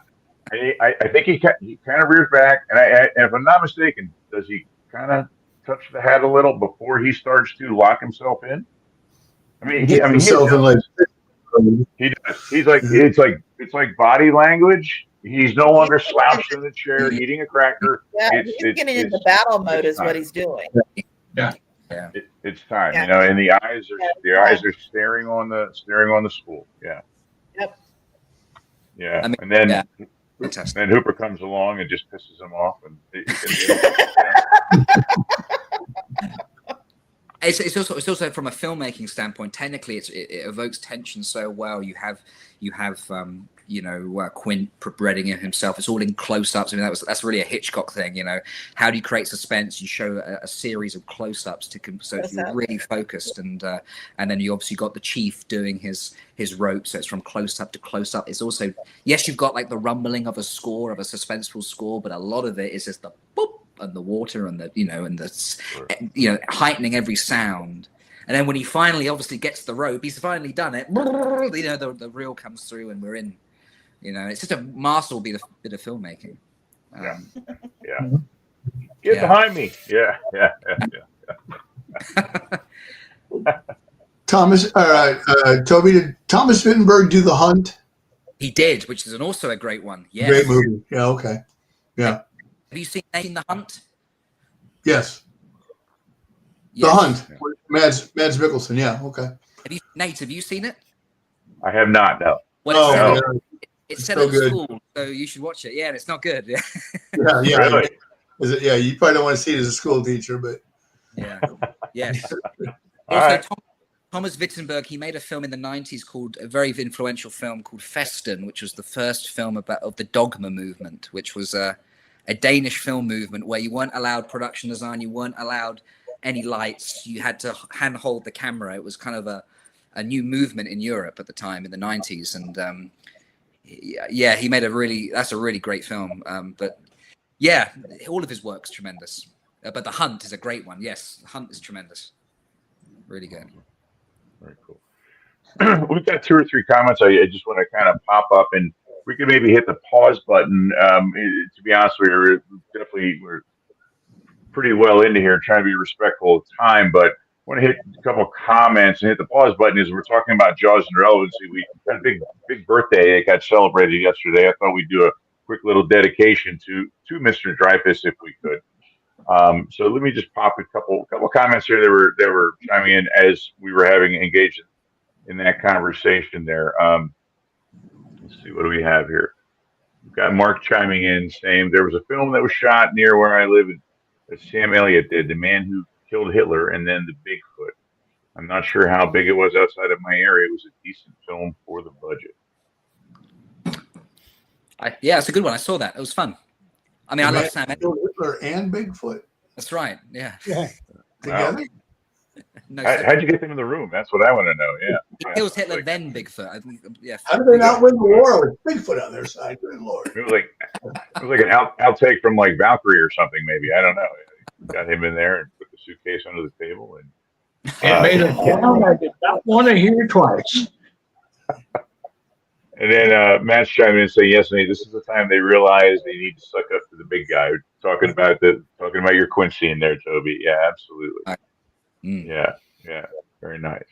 and I think he kind of rears back, and if I'm not mistaken, does he kind of touch the hat a little before he starts to lock himself in? He does. He's like, it's like body language. He's no longer slouched in the chair eating a cracker. Yeah, he's getting into battle mode is what he's doing. Yeah. It's time, and the eyes are staring on the school. Yeah. Yep. Yeah. And then Hooper comes along and just pisses him off, It's also from a filmmaking standpoint. Technically, it evokes tension so well. You have Quint reading himself. It's all in close-ups. I mean, that's really a Hitchcock thing. How do you create suspense? You show a series of close-ups so you're really focused, and then you obviously got the chief doing his rope. So it's from close-up to close-up. It's also, yes, you've got like the rumbling of a score, of a suspenseful score, but a lot of it is just the boop and the water and the heightening every sound. And then when he finally obviously gets the rope, he's finally done it. The reel comes through and we're in. It's just a masterful bit of filmmaking. Get behind me. Yeah. Toby, did Thomas Vinterberg do The Hunt? He did, which is also a great one. Yes. Great movie. Yeah. Okay. Yeah. Have you seen The Hunt? Yes. The Hunt. Mads Mikkelsen. Yeah. Okay. Nate, have you seen it? I have not. No. Well, it's set at school, so you should watch it. Yeah, and it's not good. Yeah. Really? Is it? Yeah. You probably don't want to see it as a school teacher, but. Yeah. Yes. Also, Thomas Vinterberg, he made a film in the 90s called a very influential film called Festen, which was the first film of the Dogma movement, which was a Danish film movement where you weren't allowed production design, you weren't allowed any lights, you had to handhold the camera. It was kind of a new movement in Europe at the time in the 90s. And yeah, he made that's a really great film. But yeah, all of his work's tremendous. But The Hunt is a great one. Yes, The Hunt is tremendous. Really good. Very cool. We've got 2 or 3 comments I just want to kind of pop up, and we could maybe hit the pause button. To be honest with you, we're pretty well into here, trying to be respectful of time, but I want to hit a couple of comments and hit the pause button as we're talking about Jaws and relevancy. We had a big birthday that got celebrated yesterday. I thought we'd do a quick little dedication to Mr. Dreyfuss if we could. So let me just pop a couple comments here that were chiming in as we were having engaged in that conversation there. Let's see, what do we have here? We've got Mark chiming in saying there was a film that was shot near where I live that Sam Elliott did, The Man Who Killed Hitler, and then The Bigfoot. I'm not sure how big it was outside of my area. It was a decent film for the budget. Yeah, it's a good one. I saw that. It was fun. I mean, I love Sam Elliott. Hitler and Bigfoot. That's right. Yeah. Together? Wow. No, how'd you get them in the room? That's what I want to know. Yeah. It was Hitler, then Bigfoot. I think. Yeah. How did they not win the war with Bigfoot on their side? Good Lord. It was like an outtake from like Valkyrie or something, maybe. I don't know. Got him in there and put the suitcase under the table, and it made a sound I did not want to hear twice. And then Matt's chiming in and saying, "Yes, Nate, this is the time they realize they need to suck up to the big guy." Talking about your Quincy in there, Toby. Yeah, absolutely. Yeah, very nice.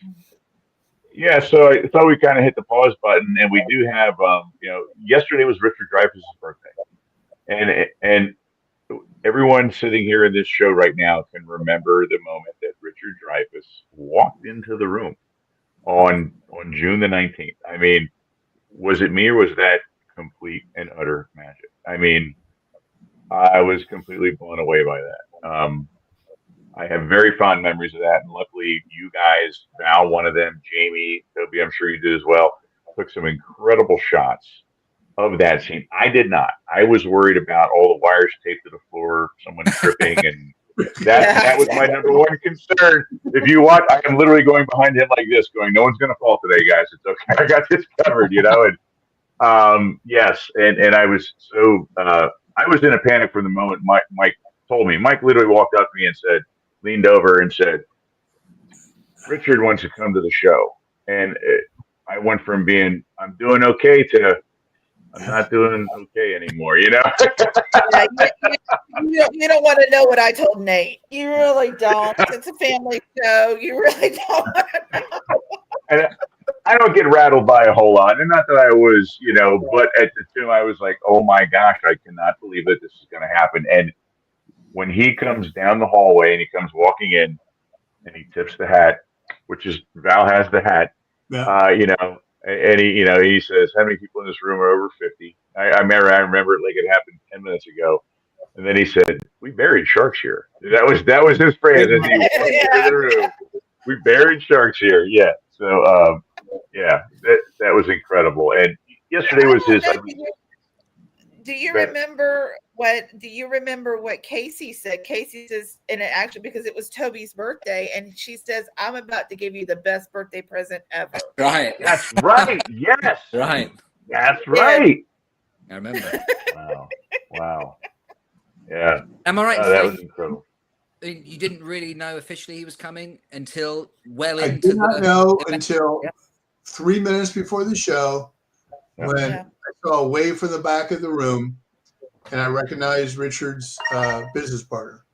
Yeah, so I thought we kind of hit the pause button, and we do have, yesterday was Richard Dreyfuss's birthday, and everyone sitting here in this show right now can remember the moment that Richard Dreyfuss walked into the room on June the 19th. I mean, was it me or was that complete and utter magic? I mean, I was completely blown away by that. I have very fond memories of that, and luckily you guys, Val, one of them, Jamie, Toby, I'm sure you did as well, took some incredible shots of that scene. I did not. I was worried about all the wires taped to the floor, someone tripping, and that was my number one concern. If you watch, I am literally going behind him like this, going, "No one's going to fall today, guys. It's okay. I got this covered," And yes, and I was so I was in a panic from the moment Mike told me. Mike literally walked up to me and leaned over and said, "Richard wants to come to the show," and I went from being I'm doing okay to I'm not doing okay anymore, Yeah, you don't want to know what I told Nate. You really don't. It's a family show. You really don't want to know. And I don't get rattled by a whole lot, and not that I was, but at the time I was like, "Oh my gosh, I cannot believe that this is going to happen." And when he comes down the hallway and he comes walking in and he tips the hat, which is Val has the hat, and he says, "How many people in this room are over 50?" I remember it like it happened 10 minutes ago. And then he said, "We buried sharks here." That was his phrase as he walked into the room. We buried sharks here. Yeah. So that was incredible. And yesterday was his. Do you remember what Casey said? Casey says, and it actually because it was Toby's birthday, and she says, "I'm about to give you the best birthday present ever." Right. That's right. Yes. Right. That's right. I remember. Wow. Yeah. Am I right? That was incredible. You didn't really know officially he was coming until well I into did not the know event. until 3 minutes before the show when I saw a wave from the back of the room and I recognized Richard's business partner.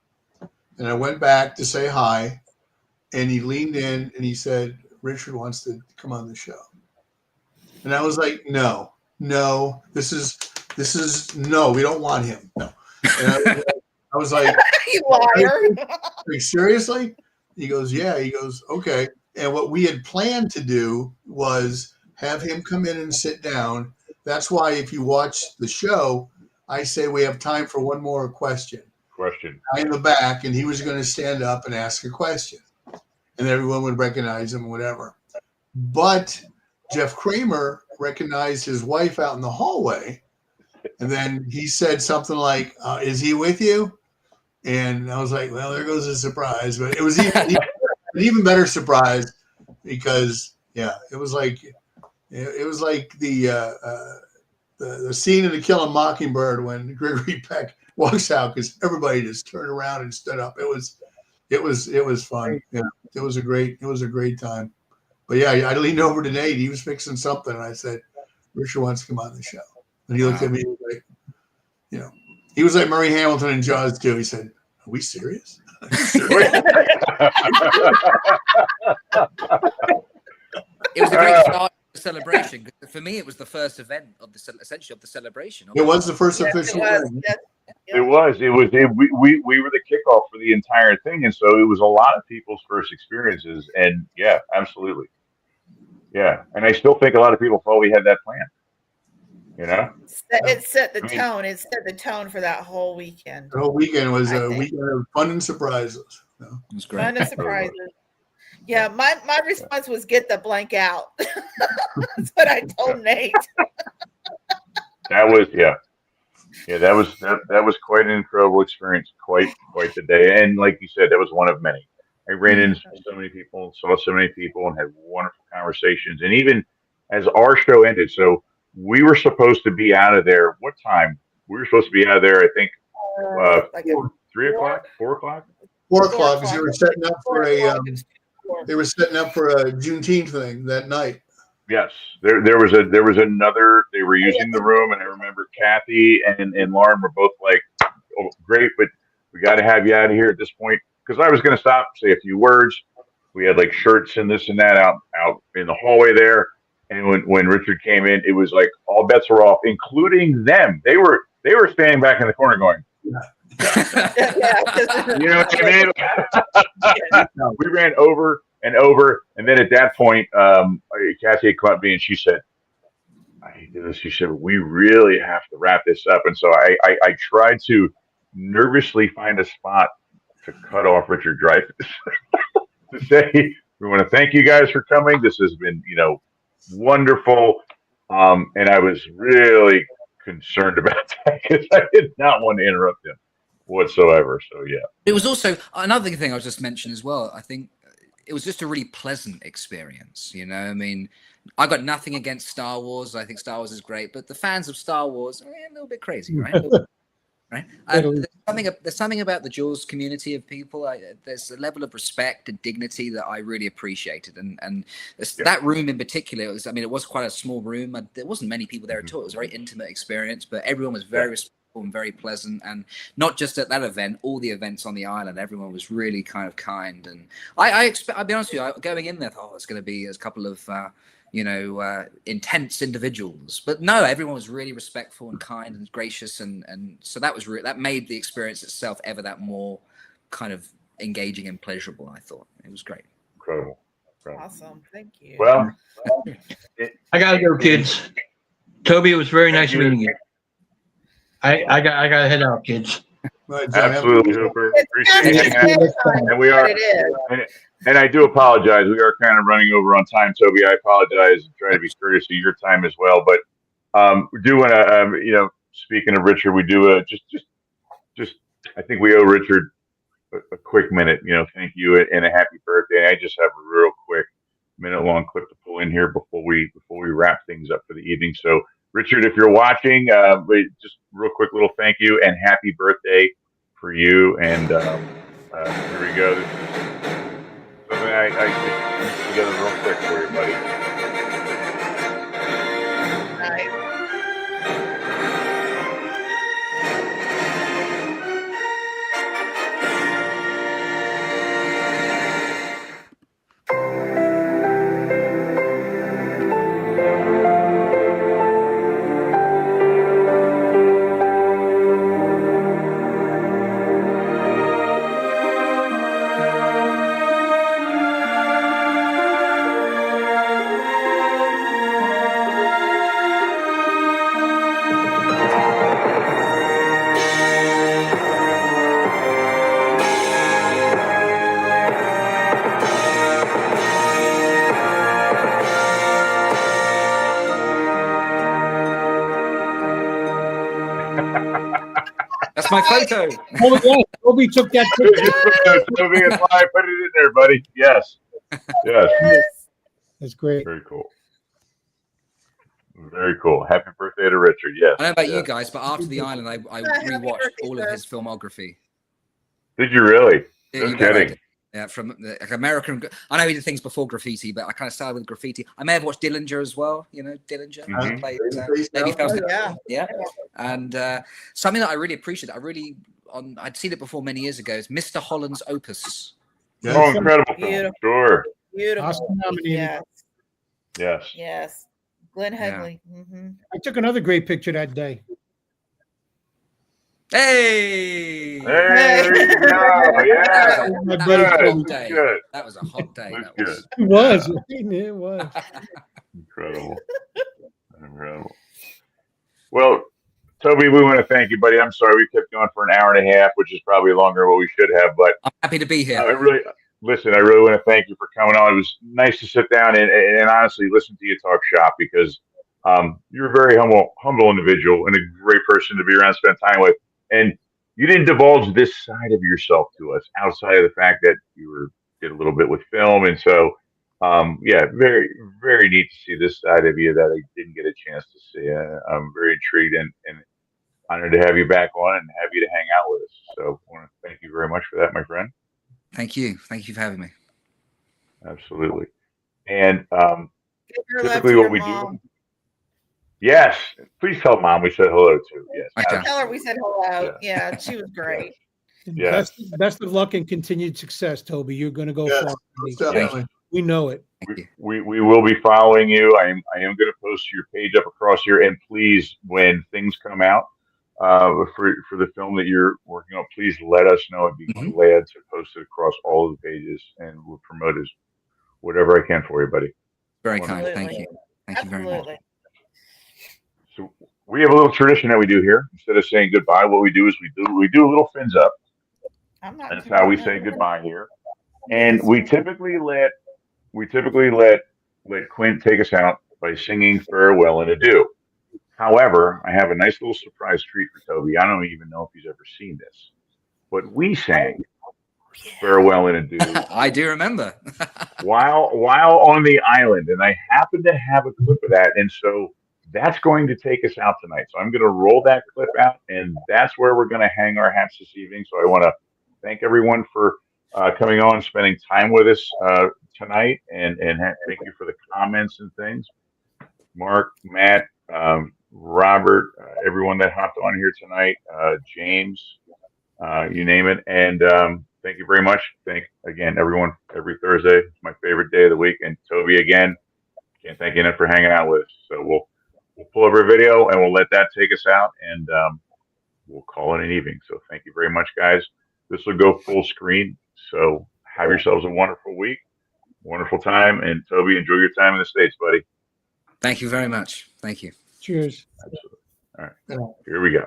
And I went back to say hi, and he leaned in and he said, "Richard wants to come on the show." And I was like, no, this is no, we don't want him. No. And I was like, "You liar." Like, seriously? He goes, "Yeah." He goes, "Okay." And what we had planned to do was have him come in and sit down. That's why if you watch the show, I say we have time for one more question. Guy in the back, and he was going to stand up and ask a question. And everyone would recognize him, whatever. But Jeff Kramer recognized his wife out in the hallway. And then he said something like, "Is he with you?" And I was like, well, there goes a surprise. But it was an even better surprise because Yeah, it was like the scene in To Kill a Mockingbird when Gregory Peck walks out because everybody just turned around and stood up. It was fun. Yeah, it was a great time. But yeah, I leaned over to Nate. He was fixing something, and I said, "Richard wants to come on the show." And he looked at me and was like, he was like Murray Hamilton in Jaws too. He said, "Are we serious?" It was a great start to the celebration. For me, it was the first event of the essentially of the celebration. It was the first official event. It was. We were the kickoff for the entire thing, and so it was a lot of people's first experiences. And yeah, absolutely, yeah. And I still think a lot of people thought we had that plan. It set the tone. It set the tone for that whole weekend. The whole weekend was a weekend of fun and surprises. It was great. Fun and surprises. Yeah, my response was get the blank out. That's what I told Nate. That was that was quite an incredible experience, quite the day. And like you said, that was one of many. I ran into so many people, saw so many people, and had wonderful conversations. And even as our show ended, so we were supposed to be out of there. What time? We were supposed to be out of there, I think, 3 o'clock, 4 o'clock? 4 o'clock, because they were setting up for a Juneteenth thing that night. Yes, there was another. They were using the room, and I remember Kathy and Lauren were both like, "Oh, great, but we got to have you out of here at this point." Because I was going to stop, say a few words. We had like shirts and this and that out in the hallway there. And when Richard came in, it was like all bets were off, including them. They were standing back in the corner going, you know what I mean? We ran over and over, and then at that point, Cassie had come up to me and she said, "I hate to do this." She said, "We really have to wrap this up." And so I tried to nervously find a spot to cut off Richard Dreyfuss to say, "We want to thank you guys for coming. This has been, wonderful." And I was really concerned about that because I did not want to interrupt him whatsoever. So yeah, it was also another thing I was just mentioning as well. I think it was just a really pleasant experience. I mean, I got nothing against Star Wars. I think Star Wars is great, but the fans of Star Wars are a little bit crazy, right? Right. There's something about the Jaws community of people. There's a level of respect and dignity that I really appreciated, and that room in particular. It was quite a small room. There wasn't many people there at all. It was a very intimate experience, but everyone was very respectful and very pleasant. And not just at that event, all the events on the island, everyone was really kind of kind. And I expect, I'll be honest with you, going in there, it's going to be a couple of intense individuals, but no, everyone was really respectful and kind and gracious, and so that was that made the experience itself ever that more kind of engaging and pleasurable. I thought it was great. Incredible. Awesome, thank you. Well, I gotta go, kids. Toby, it was very nice meeting you. I gotta head out, kids. Absolutely, Hooper. Appreciate it. And we are. And I do apologize. We are kind of running over on time, Toby. I apologize and try to be courteous of your time as well. But we do want to, speaking of Richard, we do just. I think we owe Richard a quick minute. Thank you and a happy birthday. I just have a real quick minute-long clip to pull in here before we wrap things up for the evening. So, Richard, if you're watching, just real quick little thank you and happy birthday for you. And here we go. This is something I put together real quick for you, buddy. That's my photo. Oh, yeah. Toby took that picture. Toby, that's why I put it in there, buddy. Yes. That's great. Very cool. Very cool. Happy birthday to Richard. Yes. I don't know about you guys, but after the island, I rewatched all of his filmography. Did you really? Yeah, No you bet I kidding. did. Yeah, from like American. I know he did things before graffiti, but I kind of started with graffiti. I may have watched Dillinger as well. You know, Dillinger. Mhm. Yeah. And something that I really appreciate. I'd seen it before many years ago. Is Mr. Holland's Opus. Oh, incredible film. Beautiful. Sure. Beautiful. Oscar nominated. Yes. Yes. Yes. Glenn Hegley. I took another great picture that day. Hey! There you go. Yeah. My That buddy was a Toby. hot day. Good. That was a hot day. Looks That was. It was. It was. Incredible. Incredible. Well, Toby, we want to thank you, buddy. I'm sorry we kept going for an hour and a half, which is probably longer than what we should have, but I'm happy to be here. I really want to thank you for coming on. It was nice to sit down and honestly listen to you talk shop because you're a very humble individual and a great person to be around, spend time with. And you didn't divulge this side of yourself to us outside of the fact that you did a little bit with film. And so, yeah, very, very neat to see this side of you that I didn't get a chance to see. I'm very intrigued and honored to have you back on and have you to hang out with us. So I want to thank you very much for that, my friend. Thank you. Thank you for having me. Absolutely. And Give your love typically to what your we mom. do. Yes. Please tell Mom we said hello too. Yes. Okay. Tell her we said hello. Yeah, she was great. Yes. Best of luck and continued success, Toby. You're going to go Yes, far. most definitely. We know it. We will be following you. I am going to post your page up across here, and please, when things come out for the film that you're working on, please let us know. I'd be glad to post it across all of the pages, and we'll promote as whatever I can for you, buddy. Very Wonderful. kind. Thank you. Thank you very much. Absolutely. So we have a little tradition that we do here. Instead of saying goodbye, what we do is we do a little fins up. I'm not That's how we say goodbye here. And we typically let Quint take us out by singing farewell and adieu. However, I have a nice little surprise treat for Toby. I don't even know if he's ever seen this, but we sang farewell and adieu. I do remember. while on the island, and I happen to have a clip of that, and so that's going to take us out tonight. So I'm going to roll that clip out, and that's where we're going to hang our hats this evening. So I want to thank everyone for coming on, spending time with us tonight, and thank you for the comments and things. Mark, Matt, Robert, everyone that hopped on here tonight, James, you name it, and thank you very much. Thank again everyone. Every Thursday, it's my favorite day of the week, and Toby again. Can't thank you enough for hanging out with us. So we'll pull up our video and we'll let that take us out, and we'll call it an evening. So thank you very much, guys. This will go full screen. So have yourselves a wonderful week, wonderful time, and Toby, enjoy your time in the States, buddy. Thank you very much. Thank you. Cheers. Absolutely. All right, here we go.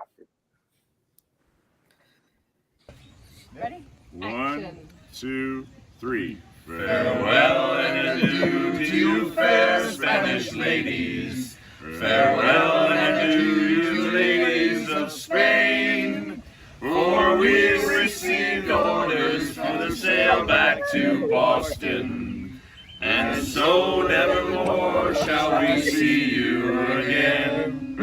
Ready? 1, 2, 3. Farewell and adieu to you, fair Spanish ladies. Farewell and adieu, you ladies of Spain. For we've received orders for the sail back to Boston, and so nevermore shall we see you again.